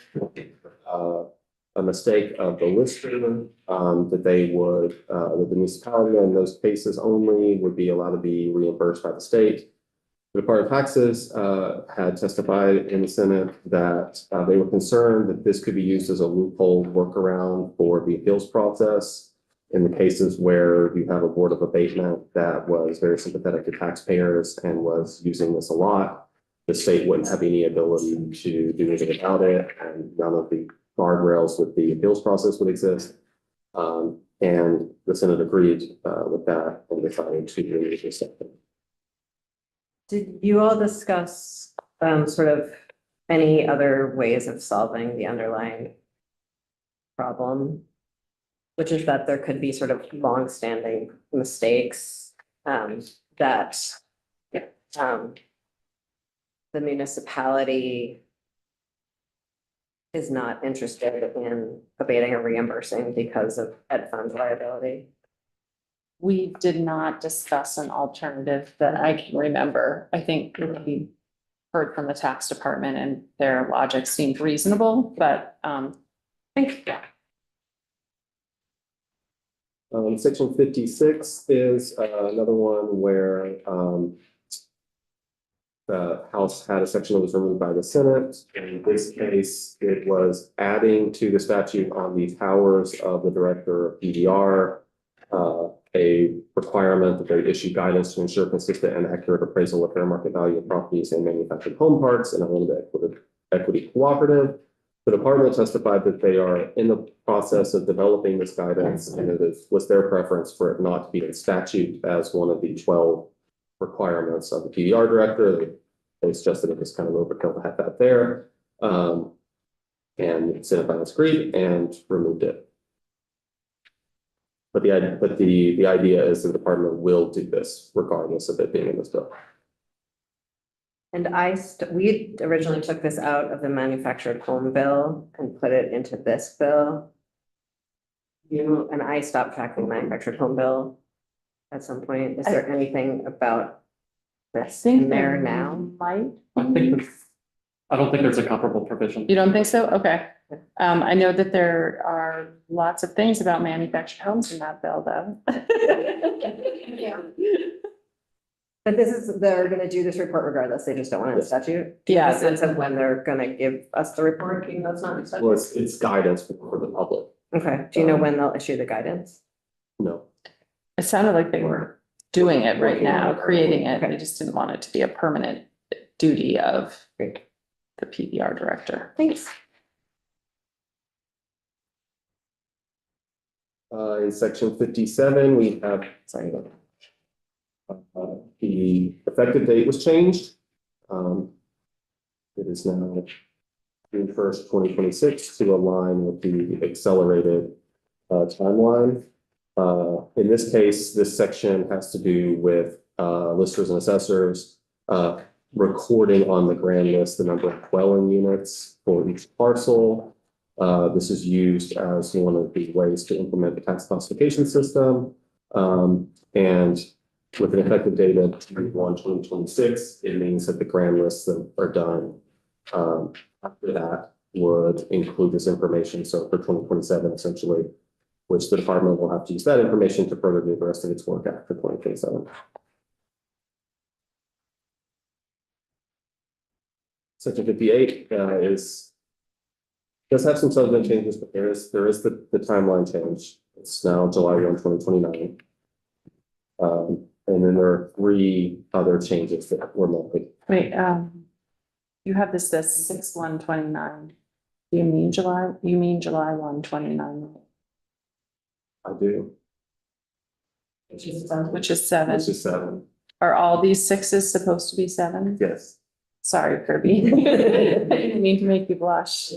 H: a mistake of the lister, that they would, that the municipality in those cases only would be allowed to be reimbursed by the state. The Department of Taxes had testified in the Senate that they were concerned that this could be used as a loophole workaround for the appeals process. In the cases where you have a board of abatement that was very sympathetic to taxpayers and was using this a lot, the state wouldn't have any ability to do anything about it, and none of the guardrails with the appeals process would exist. And the Senate agreed with that and decided to remove this section.
D: Did you all discuss sort of any other ways of solving the underlying problem? Which is that there could be sort of longstanding mistakes that the municipality is not interested in abating or reimbursing because of ed fund liability.
A: We did not discuss an alternative that I can remember. I think we heard from the tax department and their logic seemed reasonable, but I think, yeah.
H: Section 56 is another one where the House had a section that was removed by the Senate. In this case, it was adding to the statute on the powers of the director of PDR, a requirement that they issue guidance to ensure consistent and accurate appraisal of fair market value of properties and manufactured home parts and a limited equity cooperative. The department testified that they are in the process of developing this guidance, and it was their preference for it not to be in statute as one of the 12 requirements of the PDR director. They suggested it was kind of overkill to have that there. And Senate Finance agreed and removed it. But the idea is the department will do this regardless of it being in this bill.
D: And we originally took this out of the manufactured home bill and put it into this bill. And I stopped tracking the manufactured home bill at some point. Is there anything about this in there now?
A: Might.
G: I don't think there's a comparable provision.
A: You don't think so? Okay. I know that there are lots of things about manufactured homes in that bill, though.
F: Yeah.
D: But they're gonna do this report regardless, they just don't want it in statute? Do you
A: Yeah.
D: have a sense of when they're gonna give us the report, even though it's not in statute?
H: Well, it's guidance for the public.
D: Okay, do you know when they'll issue the guidance?
H: No.
A: It sounded like they were doing it right now, creating it.
D: Okay.
A: They just didn't want it to be a permanent duty of
D: Great.
A: the PDR director.
D: Thanks.
H: In section 57, we have
D: Sorry.
H: the effective date was changed. It is now June 1st, 2026 to align with the accelerated timeline. In this case, this section has to do with listers and assessors recording on the grand list the number of dwelling units for each parcel. This is used as one of the ways to implement the tax classification system. And with an effective date of June 1, 2026, it means that the grand lists that are done after that would include this information. So for 2027, essentially, which the department will have to use that information to further do the rest of its work after 2027. Section 58 does have some substantive changes, but there is the timeline change. It's now July 1, 2029. And then there are 3 other changes that were made.
A: Wait, you have this 6/1/29. Do you mean July? You mean July 1, 29?
H: I do.
A: which is
H: This
A: 7.
H: is 7,
A: Are all these 6s supposed to be 7?
H: yes.
A: Sorry, Kirby. I didn't mean to make you blush.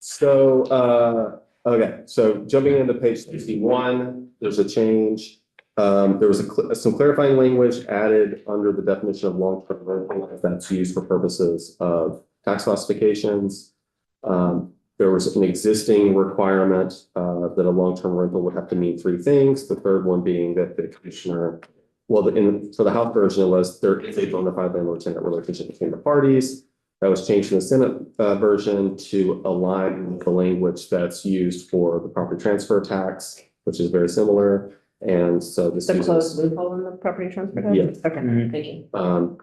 H: So, okay, so jumping into page 61, there's a change. There was some clarifying language added under the definition of long-term rental if that's used for purposes of tax classifications. There was an existing requirement that a long-term rental would have to mean 3 things. The third one being that the commissioner, well, for the House version, it was there is a bona fide landlord-tenant relationship between the parties. That was changed in the Senate version to align with the language that's used for the property transfer tax, which is very similar. And so this
D: The
H: uses.
D: closed loophole in the property transfer tax?
H: Yes.
D: Okay,
C: Mhm.
D: thank you.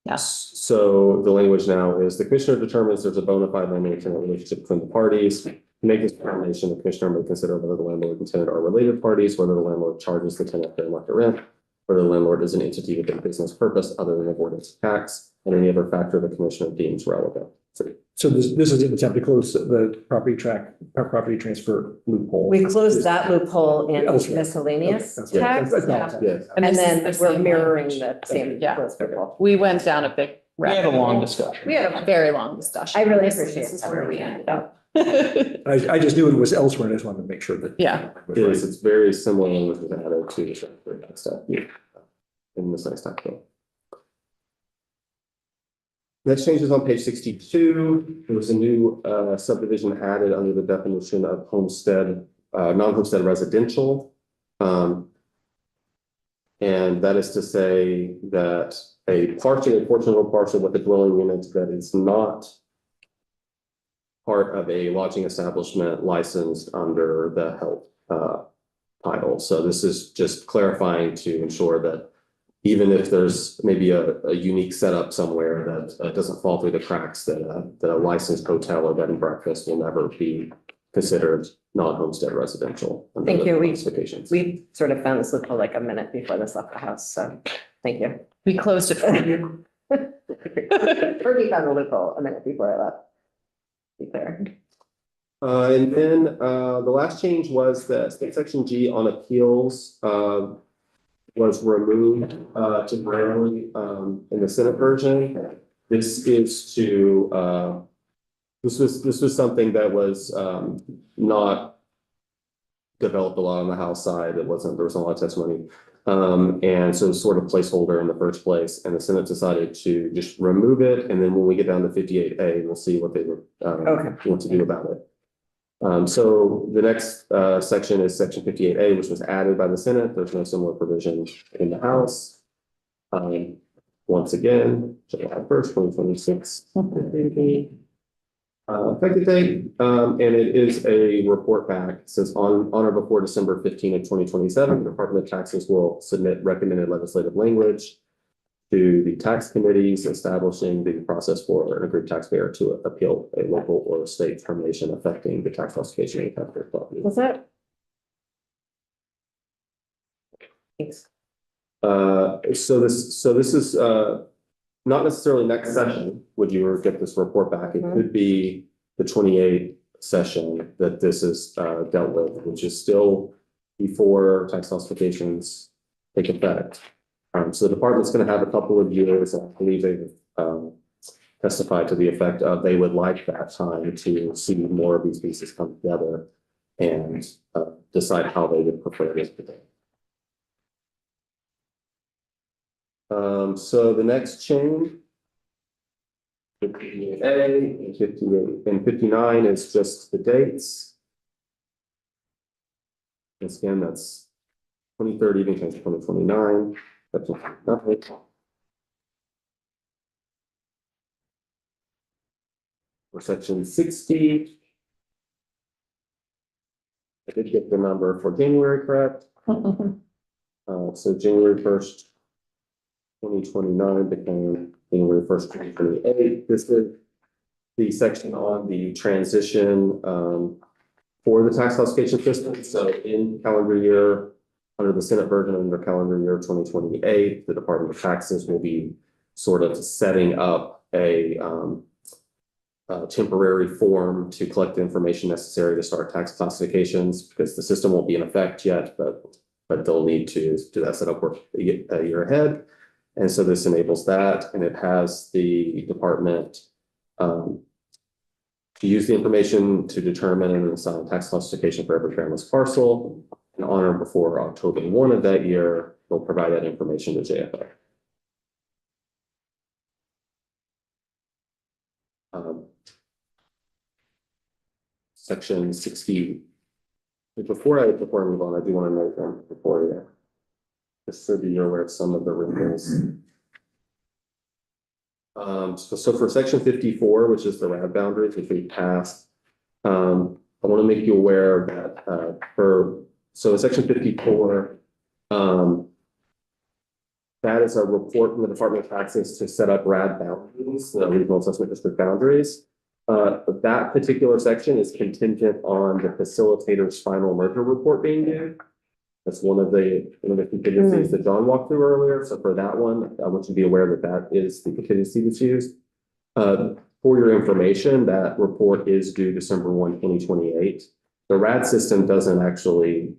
A: Yes.
H: So the language now is the commissioner determines there's a bona fide landlord-tenant relationship between the parties. To make this determination, the commissioner may consider whether the landlord and tenant are related parties, whether the landlord charges the tenant fair market rent, whether the landlord is an entity with a business purpose other than avoidance of tax, and any other factor the commissioner deems relevant.
E: So this is an attempt to close the property transfer loophole.
D: We closed that loophole in
E: Elsewhere.
D: miscellaneous
E: Okay,
D: tax.
E: that's not-
H: Yes.
D: And
A: this is
D: then
A: the
D: we're
A: same
D: mirroring
A: language.
D: the same
A: Yeah.
D: closed loophole.
A: We went down a big.
C: We had a long discussion.
A: We had a very long discussion.
D: I really
A: This
D: appreciate
A: is
D: that.
A: where we ended up.
E: I just knew it was elsewhere and I just wanted to make sure that.
A: Yeah.
H: It is, it's very similar language was added to the transfer tax statute in this next tax bill. Next change is on page 62. There was a new subdivision added under the definition of homestead, non-homestead residential. And that is to say that a portion of a parcel with a dwelling unit that is not part of a lodging establishment licensed under the health title. So this is just clarifying to ensure that even if there's maybe a unique setup somewhere that doesn't fall through the cracks, that a licensed hotel or bed and breakfast will never be considered non-homestead residential. under
D: Thank
H: the
D: you.
H: classifications.
D: We sort of found this loophole like a minute before this left the house, so thank you.
A: We closed it for you.
D: Kirby found the loophole a minute before I left. Be clear.
H: And then the last change was that state section G on appeals was removed temporarily in the Senate version. This is to this was something that was not developed a lot on the House side. There wasn't a lot of testimony. And so it's sort of placeholder in the first place, and the Senate decided to just remove it. And then when we get down to 58A, we'll see what they want to do about it. So the next section is section 58A, which was added by the Senate. There's no similar provision in the House. Once again, July 1st, 2026. Effective date, and it is a report back. It says on or before December 15 of 2027, the Department of Taxes will submit recommended legislative language to the tax committees establishing the process for an aggrieved taxpayer to appeal a local or state determination affecting the tax classification of the taxpayer's property.
D: Was that? Thanks.
H: So this is not necessarily next session, would you get this report back? It could be the 28th session that this is dealt with, which is still before tax classifications take effect. So the department's going to have a couple of years, and I believe they've testified to the effect of they would like that time to see more of these pieces come together and decide how they would prefer this. So the next change, 58A and 58 and 59 is just the dates. Once again, that's 2030 to 2029. That's nothing. For section 60. I did get the number for January correct. So January 1st. 2029 became January 1st, 2028. This is the section on the transition for the tax classification system. So in calendar year, under the Senate version, under calendar year 2028, the Department of Taxes will be sort of setting up a temporary form to collect the information necessary to start tax classifications, because the system won't be in effect yet, but they'll need to do that setup work a year ahead. And so this enables that, and it has the department to use the information to determine and assign tax classification for every fairness parcel. And on or before October 1 of that year, they'll provide that information to JFA. Section 60. Before I move on, I do want to note them before you. Just so that you're aware of some of the wrinkles. So for section 54, which is the RAD boundaries, which we passed, I want to make you aware that so in section 54, that is a report from the Department of Taxes to set up RAD boundaries, the regional assessment district boundaries. But that particular section is contingent on the facilitator's final merger report being due. That's one of the contingencies that John walked through earlier. So for that one, I want you to be aware that that is the contingency that's used. For your information, that report is due December 1, 2028. The RAD system doesn't actually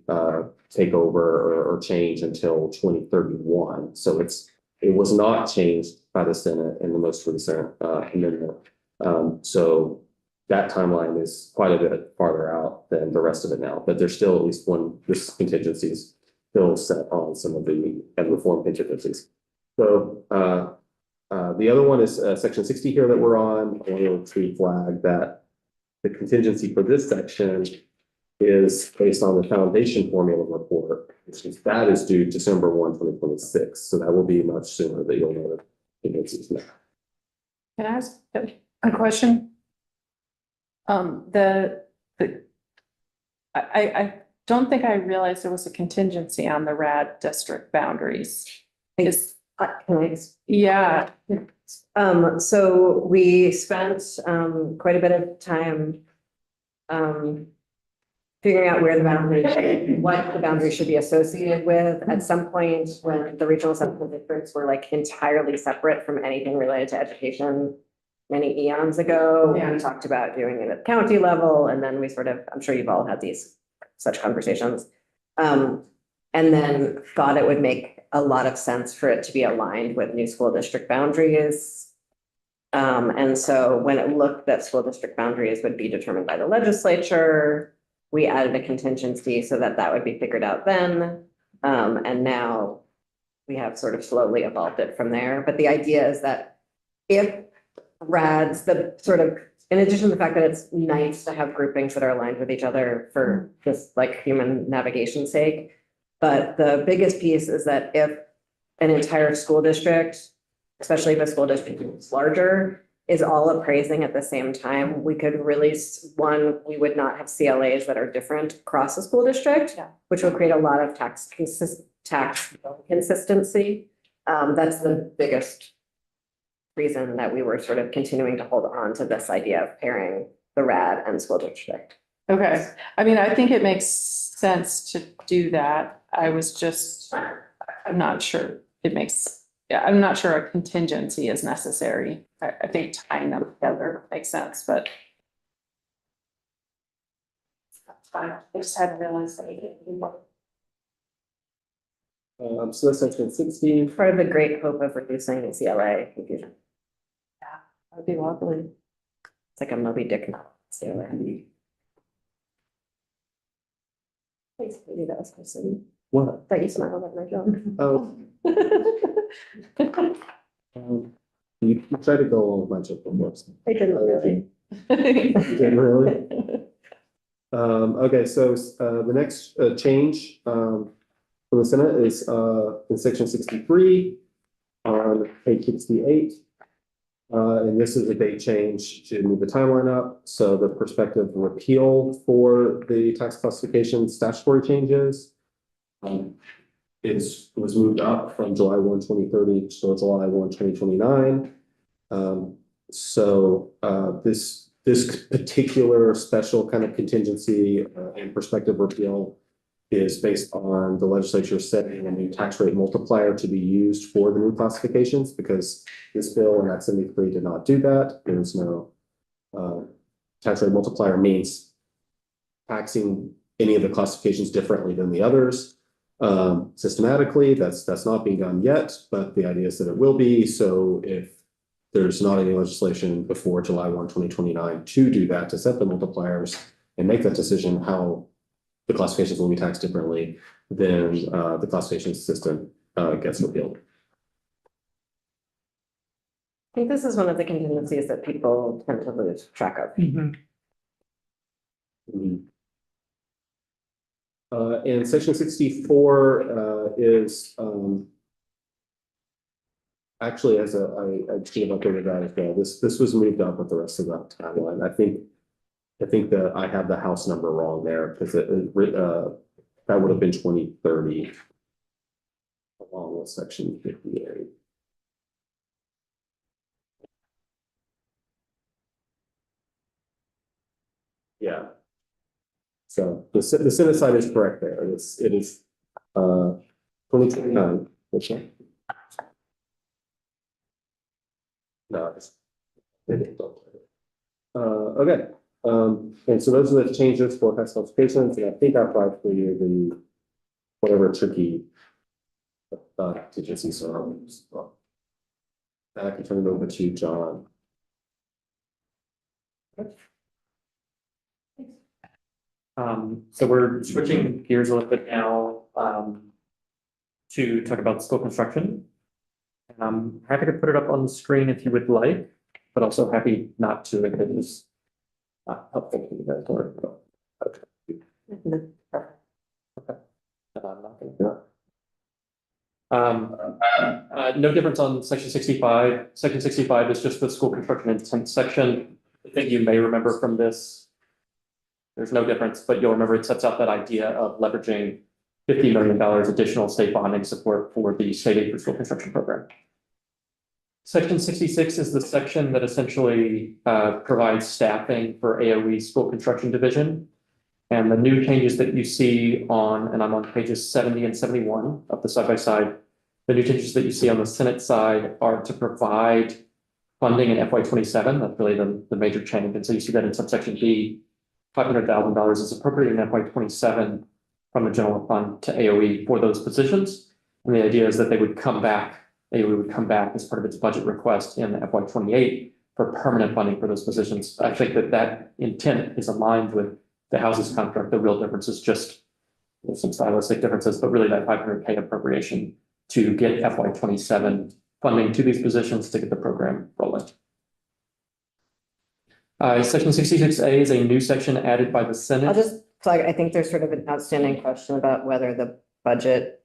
H: take over or change until 2031. So it was not changed by the Senate in the most recent amendment. So that timeline is quite a bit farther out than the rest of it now, but there's still at least this contingencies still set on some of the reform contingencies. So the other one is section 60 here that we're on. I want to flag that the contingency for this section is based on the foundation formula report, which is due December 1, 2026. So that will be much sooner that you'll know the contingencies now.
A: Can I ask a question? I don't think I realized there was a contingency on the RAD district boundaries.
D: Can I
A: Yeah,
D: so we spent quite a bit of time figuring out where the boundary, what the boundary should be associated with. At some point, when the regional assessment districts were like entirely separate from anything related to education many eons ago,
A: Yeah.
D: we talked about doing it at the county level, and then we sort of, I'm sure you've all had such conversations. And then thought it would make a lot of sense for it to be aligned with new school district boundaries. And so when it looked that school district boundaries would be determined by the legislature, we added a contingency so that that would be figured out then. And now we have sort of slowly evolved it from there. But the idea is that if RADs, the sort of, in addition to the fact that it's nice to have groupings that are aligned with each other for just like human navigation sake. But the biggest piece is that if an entire school district, especially if a school district is larger, is all appraising at the same time, we could release we would not have CLAs that are different across the school district, which will create a lot of tax consistency. That's the biggest reason that we were sort of continuing to hold on to this idea of pairing the RAD and school district.
A: okay. I mean, I think it makes sense to do that. I'm not sure I'm not sure a contingency is necessary. I think tying them together makes sense, but. That's fine. I just hadn't realized that.
H: So that's section 16.
D: Part of the great hope of reducing the CLA confusion.
A: That would be lovely.
D: It's like a Moby Dick novel, CLA. Thanks, maybe that was person.
H: What?
D: That you smiled at my joke.
H: Oh, you try to go along with my joke before.
D: I didn't really.
H: You didn't really? Okay, so the next change from the Senate is in section 63 on page 68. And this is a date change to move the timeline up. So the prospective repeal for the tax classification statutory changes was moved up from July 1, 2030 to July 1, 2029. This particular special kind of contingency and prospective repeal is based on the legislature setting a new tax rate multiplier to be used for the new classifications, because this bill in Act 73 did not do that. There was no tax rate multiplier means taxing any of the classifications differently than the others. Systematically, that's not being done yet, but the idea is that it will be. So if there's not any legislation before July 1, 2029 to do that, to set the multipliers and make that decision how the classifications will be taxed differently, then the classification system gets repealed.
D: I think this is one of the contingencies that people tend to lose track of.
H: And section 64 is actually, as I should have updated that as well. This was moved up with the rest of that timeline. I think that I have the house number wrong there because that would have been 2030 along with section 58. Yeah. So the Senate side is correct there. It is 2029. Which one? No, okay. And so those are the changes for tax classifications, and I think I applied for you the whatever tricky contingencies are. Well, I can turn it over to John.
G: So we're switching gears a little bit now, to talk about school construction. And I'm happy to put it up on the screen if you would like, but also happy not to if it is not helpful to you guys or. Okay. Okay. I'm not gonna do that. No difference on section 65. Section 65 is just the school construction intent section. I think you may remember from this. There's no difference, but you'll remember it sets out that idea of leveraging $50 million additional state bonding support for the state aid for school construction program. Section 66 is the section that essentially provides staffing for AOE school construction division. And the new changes that you see on, and I'm on pages 70 and 71 of the side-by-side, the new changes that you see on the Senate side are to provide funding in FY27. That's really the major change. And so you see that in subsection B, $500,000 is appropriated in FY27 from the general fund to AOE for those positions. And the idea is that they would come back, AOE would come back as part of its budget request in FY28 for permanent funding for those positions. I think that intent is aligned with the houses contract. The real difference is just some stylistic differences, but really that $500K appropriation to get FY27 funding to these positions to get the program rolling. Section 66A is a new section added by the Senate.
D: I'll just flag, I think there's sort of an outstanding question about whether the budget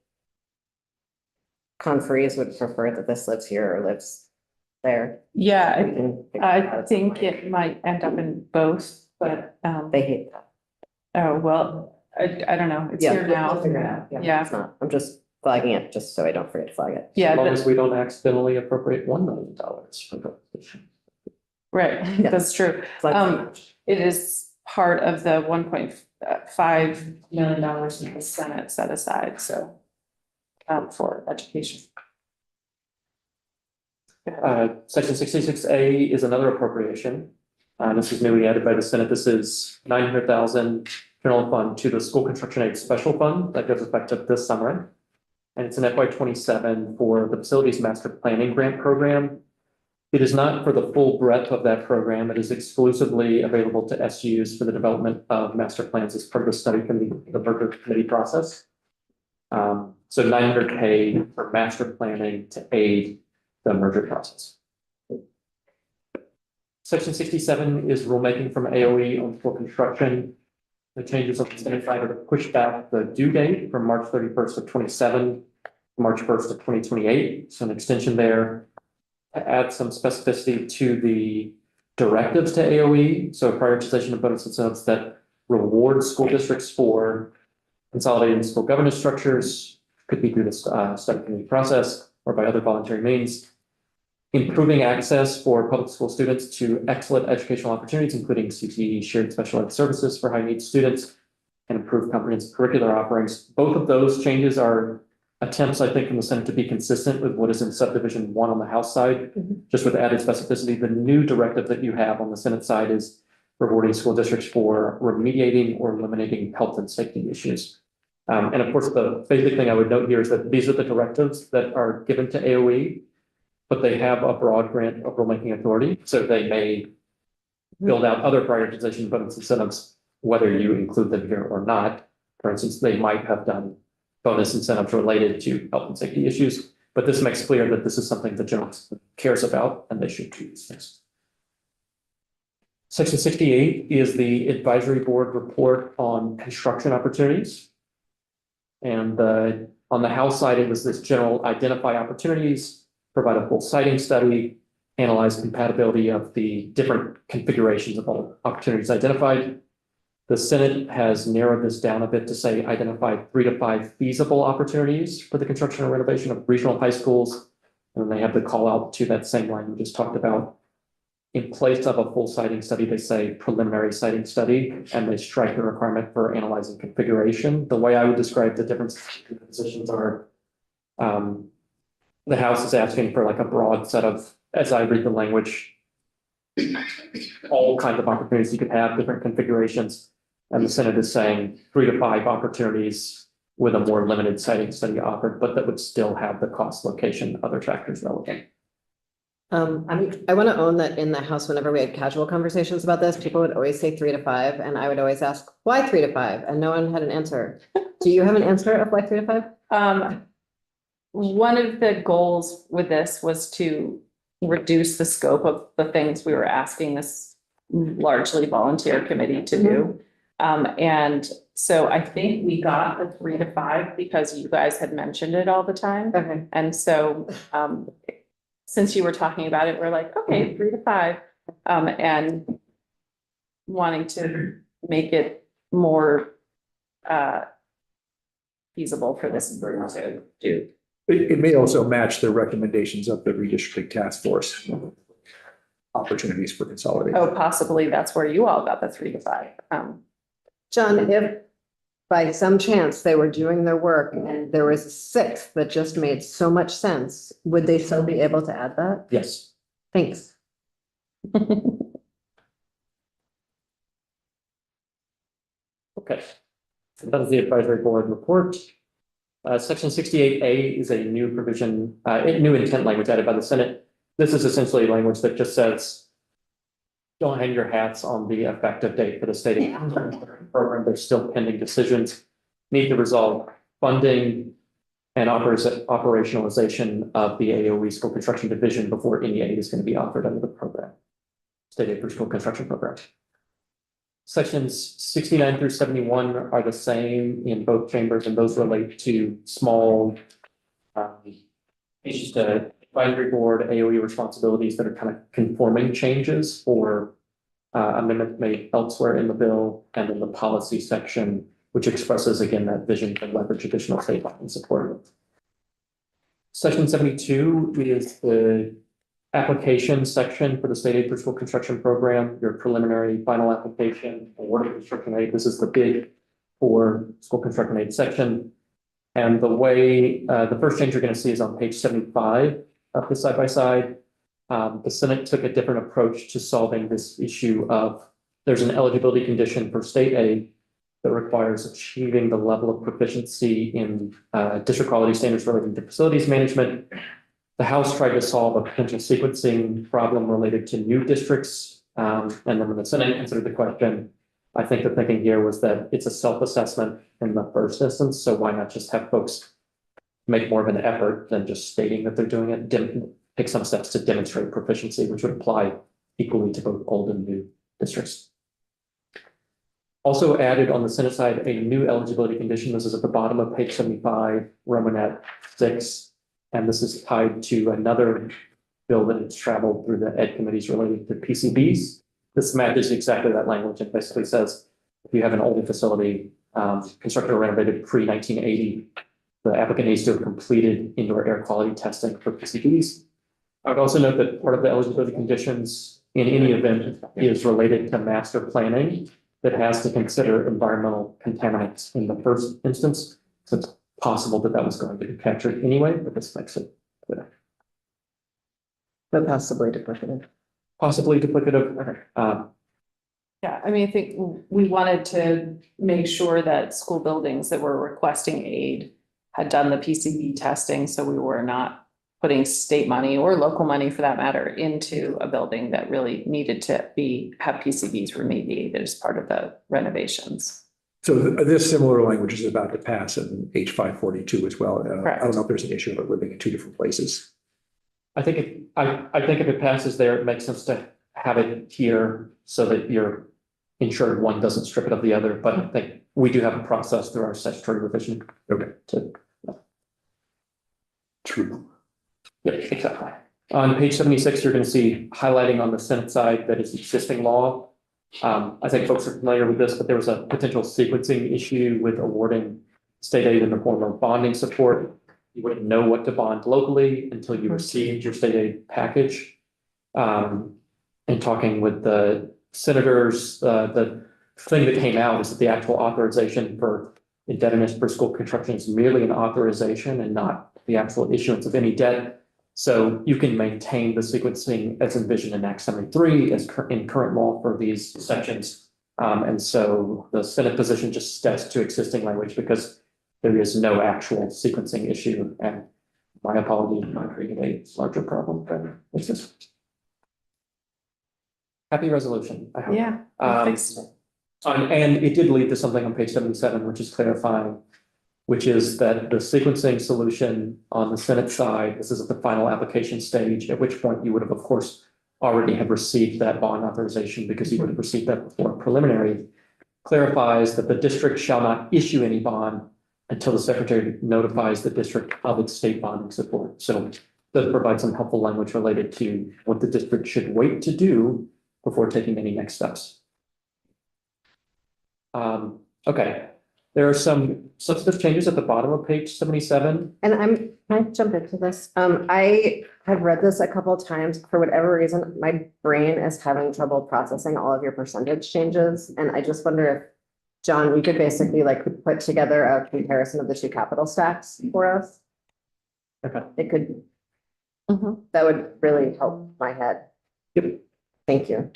D: conferees would prefer that this lives here or lives there.
A: Yeah,
D: We can figure
A: I
D: that out.
A: think it might end up in both, but,
D: They hate that.
A: oh, well, I don't know. It's
D: Yeah,
A: here
D: we'll
A: now.
D: figure it out.
A: Yeah.
D: It's not, I'm just flagging it just so I don't forget to flag it.
A: Yeah,
G: As long
A: but-
G: as we don't accidentally appropriate $1 million for the position.
A: right,
D: Yeah.
A: that's true.
D: Flag it.
A: It is part of the $1.5 million in the Senate set aside, so for education.
G: Section 66A is another appropriation. This is newly added by the Senate. This is $900,000 general fund to the school construction aid special fund that goes effective this summer. And it's an FY27 for the facilities master planning grant program. It is not for the full breadth of that program. It is exclusively available to SUs for the development of master plans as part of the study committee, the merger committee process. So $900K for master planning to aid the merger process. Section 67 is rulemaking from AOE on school construction. The changes on the Senate side are to push back the due date from March 31st of 27 to March 1st of 2028. So an extension there to add some specificity to the directives to AOE. So prioritization of bonus incentives that reward school districts for consolidating school governance structures, could be through the study committee process or by other voluntary means. Improving access for public school students to excellent educational opportunities, including CTE, shared special ed services for high needs students, and improved comprehensive curricular offerings. Both of those changes are attempts, I think, from the Senate to be consistent with what is in subdivision 1 on the House side, just with added specificity. The new directive that you have on the Senate side is rewarding school districts for remediating or eliminating health and safety issues. And of course, the basic thing I would note here is that these are the directives that are given to AOE, but they have a broad grant of rulemaking authority, so they may build out other prioritization bonus incentives, whether you include them here or not. For instance, they might have done bonus incentives related to health and safety issues, but this makes clear that this is something the general cares about and they should do these things. Section 68 is the advisory board report on construction opportunities. And on the House side, it was this general identify opportunities, provide a full siting study, analyze compatibility of the different configurations of all opportunities identified. The Senate has narrowed this down a bit to say identify 3 to 5 feasible opportunities for the construction or renovation of regional high schools. And they have the call out to that same line we just talked about. In place of a full siting study, they say preliminary siting study, and they strike the requirement for analyzing configuration. The way I would describe the different positions are, the House is asking for like a broad set of, as I read the language, all kinds of opportunities you could have, different configurations. And the Senate is saying 3 to 5 opportunities with a more limited siting study offered, but that would still have the cost, location, other factors relevant.
D: I want to own that in the House, whenever we had casual conversations about this, people would always say 3 to 5, and I would always ask, why 3 to 5? And no one had an answer. Do you have an answer of why 3 to 5?
A: One of the goals with this was to reduce the scope of the things we were asking this largely volunteer committee to do. And so I think we got the 3 to 5 because you guys had mentioned it all the time.
D: Okay.
A: And so, since you were talking about it, we're like, okay, 3 to 5, and wanting to make it more feasible for this group to do.
E: It may also match the recommendations of the redistricting task force. Opportunities for consolidation.
A: Oh, possibly that's where you all got the 3 to 5.
D: John, if by some chance they were doing their work and there was a 6th that just made so much sense, would they still be able to add that?
G: Yes.
D: Thanks.
G: Okay. So that is the advisory board report. Section 68A is a new provision, new intent language added by the Senate. This is essentially language that just says, don't hang your hats on the effective date for the state program. There's still pending decisions, need to resolve funding and operationalization of the AOE school construction division before any aid is going to be offered under the program, state aid for school construction program. Sections 69 through 71 are the same in both chambers, and those relate to small advisory board AOE responsibilities that are kind of conforming changes or amendment made elsewhere in the bill, and in the policy section, which expresses again that vision to leverage additional state funding support. Section 72 is the application section for the state aid for school construction program, your preliminary final application, award of construction aid. This is the bid for school construction aid section. And the way the first change you're going to see is on page 75 of the side-by-side. The Senate took a different approach to solving this issue of there's an eligibility condition for state aid that requires achieving the level of proficiency in district quality standards relating to facilities management. The House tried to solve a potential sequencing problem related to new districts. And then when the Senate considered the question, I think the thinking here was that it's a self-assessment in the first instance. So why not just have folks make more of an effort than just stating that they're doing it, take some steps to demonstrate proficiency, which would apply equally to both old and new districts. Also added on the Senate side, a new eligibility condition. This is at the bottom of page 75, Romanet 6. And this is tied to another bill that has traveled through the ed committees related to PCBs. This matches exactly that language and basically says, if you have an older facility constructed or renovated pre-1980, the applicant needs to have completed indoor air quality testing for PCBs. I would also note that part of the eligibility conditions in any event is related to master planning that has to consider environmental contaminants in the first instance. Since possible that that was going to be captured anyway, but this makes it
D: But possibly duplicative.
G: possibly duplicative.
A: Yeah, I mean, I think we wanted to make sure that school buildings that were requesting aid had done the PCB testing, so we were not putting state money or local money for that matter into a building that really needed to have PCBs remediated as part of the renovations.
E: So this similar language is about to pass in H.542 as well. I
A: Correct.
E: don't know if there's an issue of living in two different places.
G: I think if it passes there, it makes sense to have it here so that you're ensured one doesn't strip it of the other, but I think we do have a process through our statutory revision.
E: Okay.
B: True.
G: Yeah, exactly. On page 76, you're going to see highlighting on the Senate side that is existing law. I think folks are familiar with this, but there was a potential sequencing issue with awarding state aid in the form of bonding support. You wouldn't know what to bond locally until you received your state aid package. And talking with the senators, the thing that came out is that the actual authorization for indebtedness for school construction is merely an authorization and not the actual issuance of any debt. So you can maintain the sequencing as envisioned in Act 73 as in current law for these sections. And so the Senate position just steps to existing language because there is no actual sequencing issue. And my apologies for not creating a larger problem than exists. Happy resolution, I hope.
A: Yeah. Fixed it.
G: And it did lead to something on page 77, which is clarifying, which is that the sequencing solution on the Senate side, this is at the final application stage, at which point you would have, of course, already have received that bond authorization because you would have received that before preliminary, clarifies that the district shall not issue any bond until the secretary notifies the district of its state bonding support. So that provides some helpful language related to what the district should wait to do before taking any next steps. Okay, there are some substantive changes at the bottom of page 77.
D: And can I jump into this? I have read this a couple of times. For whatever reason, my brain is having trouble processing all of your percentage changes. And I just wonder if, John, you could basically like put together a comparison of the two capital stacks for us.
G: Okay.
D: It could,
A: Mhm.
D: that would really help my head.
G: Yep.
D: Thank you.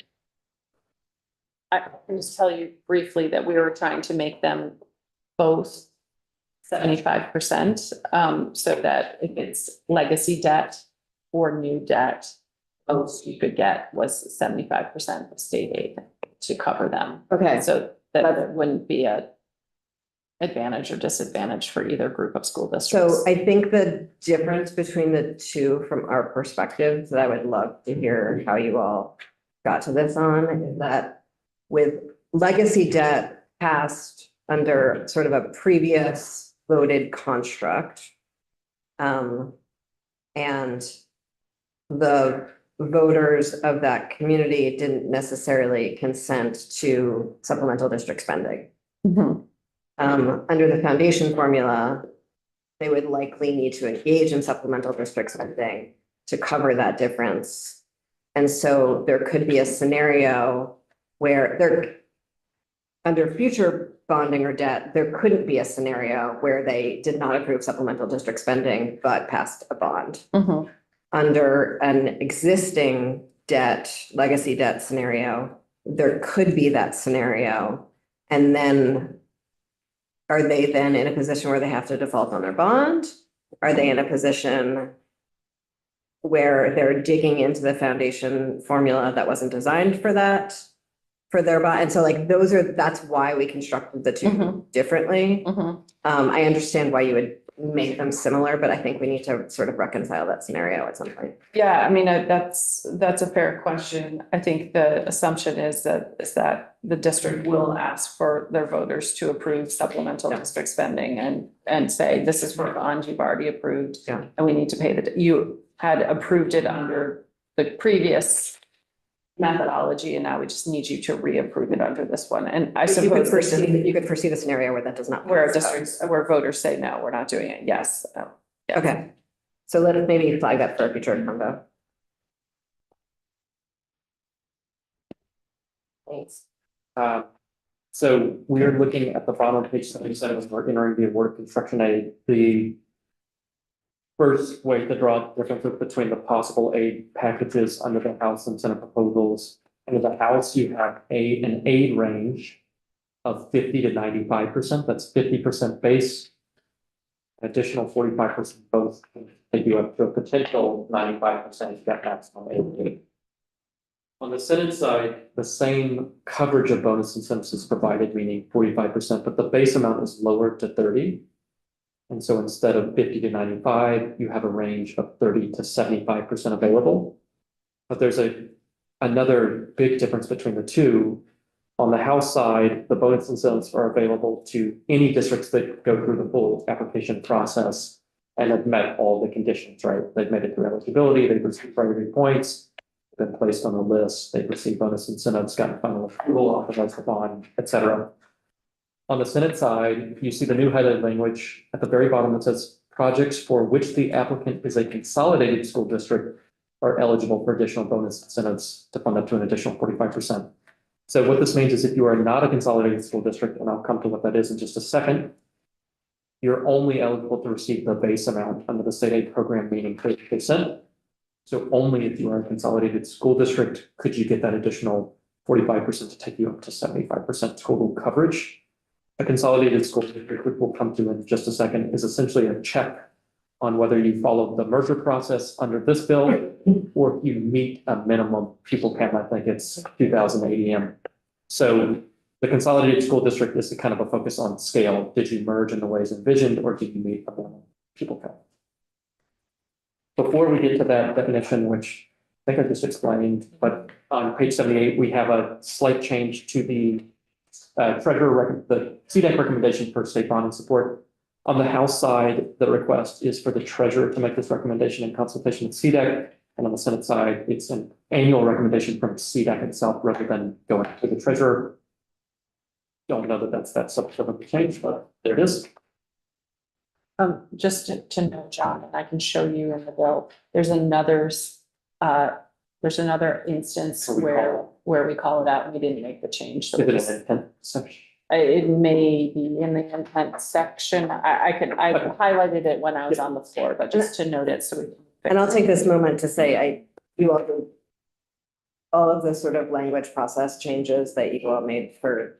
A: I can just tell you briefly that we were trying to make them both 75%, so that if it's legacy debt or new debt, most you could get was 75% of state aid to cover them.
D: Okay,
A: So that there wouldn't be a advantage or disadvantage for either group of school districts.
D: so I think the difference between the two from our perspective that I would love to hear how you all got to this on is that with legacy debt passed under sort of a previous voted construct. And the voters of that community didn't necessarily consent to supplemental district spending.
A: Mhm.
D: Under the foundation formula, they would likely need to engage in supplemental district spending to cover that difference. And so there could be a scenario where under future bonding or debt, there couldn't be a scenario where they did not approve supplemental district spending, but passed a bond.
A: Mhm.
D: Under an existing debt, legacy debt scenario, there could be that scenario. And then are they then in a position where they have to default on their bond? Are they in a position where they're digging into the foundation formula that wasn't designed for that? For their bond, and so like that's why we constructed the two
A: Mhm.
D: differently.
A: Mhm.
D: I understand why you would make them similar, but I think we need to sort of reconcile that scenario at some point.
A: Yeah, I mean, that's a fair question. I think the assumption is that the district will ask for their voters to approve supplemental district spending and say, this is for a bond you've already approved.
D: Yeah.
A: And we need to pay you had approved it under the previous methodology, and now we just need you to reapprove it under this one. And I
D: You could
A: suppose
D: foresee the scenario where that does not.
A: where
D: pass.
A: districts, where voters say, no, we're not doing it. Yes. Yeah.
D: Okay, so let us maybe flag that for a future combo. Thanks.
G: So we're looking at the bottom of page 77 as we're entering the award of construction aid. The first way to draw the difference between the possible aid packages under the House and Senate proposals. Under the House, you have an aid range of 50 to 95%. That's 50% base, additional 45% both. They do up to a potential 95% if that maximum aid. On the Senate side, the same coverage of bonus incentives is provided, meaning 45%, but the base amount is lowered to 30. And so instead of 50 to 95, you have a range of 30 to 75% available. But there's another big difference between the two. On the House side, the bonus incentives are available to any districts that go through the full application process and have met all the conditions, right? They've made it through eligibility, they've received priority points, been placed on the list, they've received bonus incentives, gotten final approval, authorized the bond, et cetera. On the Senate side, you see the new highlighted language at the very bottom that says projects for which the applicant is a consolidated school district are eligible for additional bonus incentives to fund up to an additional 45%. So what this means is if you are not a consolidated school district, and I'll come to what that is in just a second, you're only eligible to receive the base amount under the state aid program, meaning 30%. So only if you are a consolidated school district could you get that additional 45% to take you up to 75% total coverage. A consolidated school district, which we'll come to in just a second, is essentially a check on whether you follow the merger process under this bill or if you meet a minimum pupil count. I think it's 2,000 ADM. So the consolidated school district is kind of a focus on scale. Did you merge in the ways envisioned or did you meet a minimum pupil count? Before we get to that definition, which I think I just explained, but on page 78, we have a slight change to the the CDEC recommendation for state bonding support. On the House side, the request is for the treasurer to make this recommendation in consultation with CDEC. And on the Senate side, it's an annual recommendation from CDEC itself rather than going to the treasurer. Don't know that that's subject to change, but there it is.
A: Just to know, John, and I can show you in the bill, there's another instance where we call it out and we didn't make the change. So
G: Is it an intent section?
A: it may be in the intent section. I highlighted it when I was on the floor, but just to note it so we can.
D: And I'll take this moment to say, all of the sort of language process changes that you all made for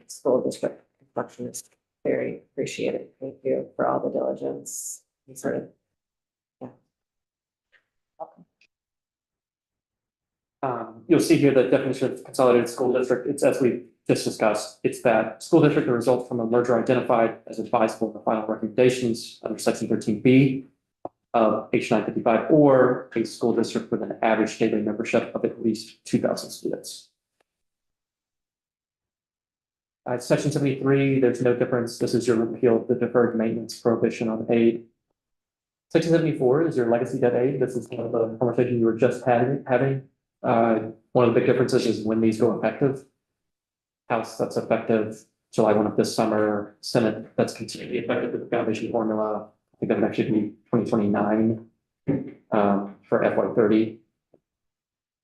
D: school district construction is very appreciated. Thank you for all the diligence and sort of,
G: You'll see here the definition of consolidated school district. It's as we just discussed. It's that school district that results from a merger identified as advisable in the final recommendations under section 13B of H.955, or a school district with an average daily membership of at least 2,000 students. Section 73, there's no difference. This is your repeal of the deferred maintenance prohibition on aid. Section 74 is your legacy debt aid. This is one of the conversation you were just having. One of the big differences is when these go effective. House, that's effective July 1 of this summer. Senate, that's continually effective with the foundation formula. I think that would actually be 2029 for FY30.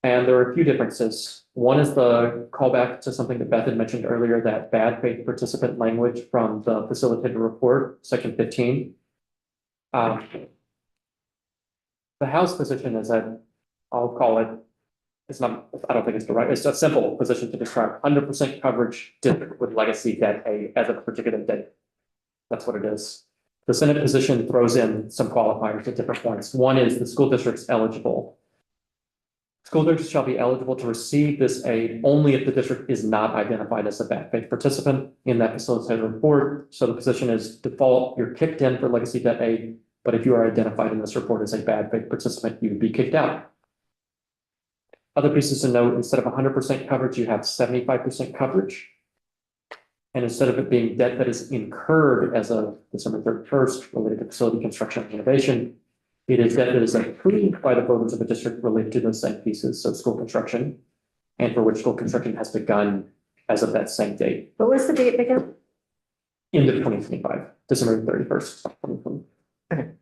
G: And there are a few differences. One is the callback to something that Beth had mentioned earlier, that bad faith participant language from the facilitator report, section 15. The House position is that, I'll call it, it's not, I don't think it's the right, it's a simple position to describe 100% coverage district with legacy debt aid as a particular date. That's what it is. The Senate position throws in some qualifiers at different points. One is the school district's eligible. School districts shall be eligible to receive this aid only if the district is not identified as a bad faith participant in that facilitated report. So the position is default, you're kicked in for legacy debt aid, but if you are identified in this report as a bad faith participant, you would be kicked out. Other pieces to note, instead of 100% coverage, you have 75% coverage. And instead of it being debt that is incurred as of December 31st related to facility construction and renovation, it is debt that is approved by the voters of the district related to those same pieces, so school construction, and for which school construction has begun as of that same date.
D: what was the date again?
G: End of 2025, December 31st, 2020.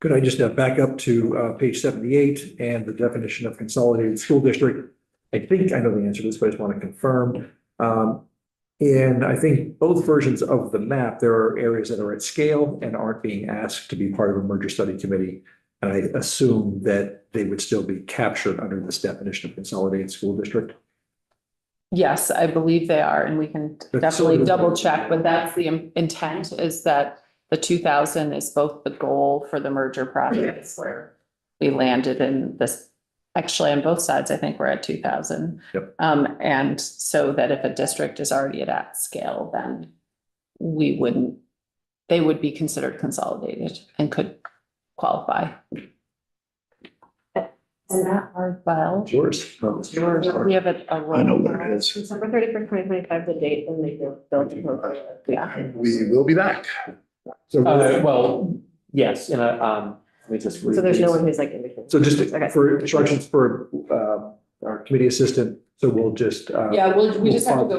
E: Could I just back up to page 78 and the definition of consolidated school district? I think I know the answer to this, but I just want to confirm. And I think both versions of the map, there are areas that are at scale and aren't being asked to be part of a merger study committee. And I assume that they would still be captured under this definition of consolidated school district.
A: Yes, I believe they are, and we can
E: But
A: definitely
E: so-
A: double check, but that's the intent, is that the 2,000 is both the goal for the merger process where we landed in this, actually on both sides, I think we're at 2,000.
E: Yep.
A: And so that if a district is already at scale, then they would be considered consolidated and could qualify. Is that our file?
E: Yours.
A: We have a roll.
B: I know what it is.
D: December 31st, 2025, the date when they built the program.
A: Yeah.
B: We will be back.
E: So,
G: Well, yes, in a, let me just. read
D: So there's no
G: these.
D: one who's like in between.
E: so just
D: Okay.
E: for instructions for our committee assistant, so we'll just.
A: Yeah, we just have to go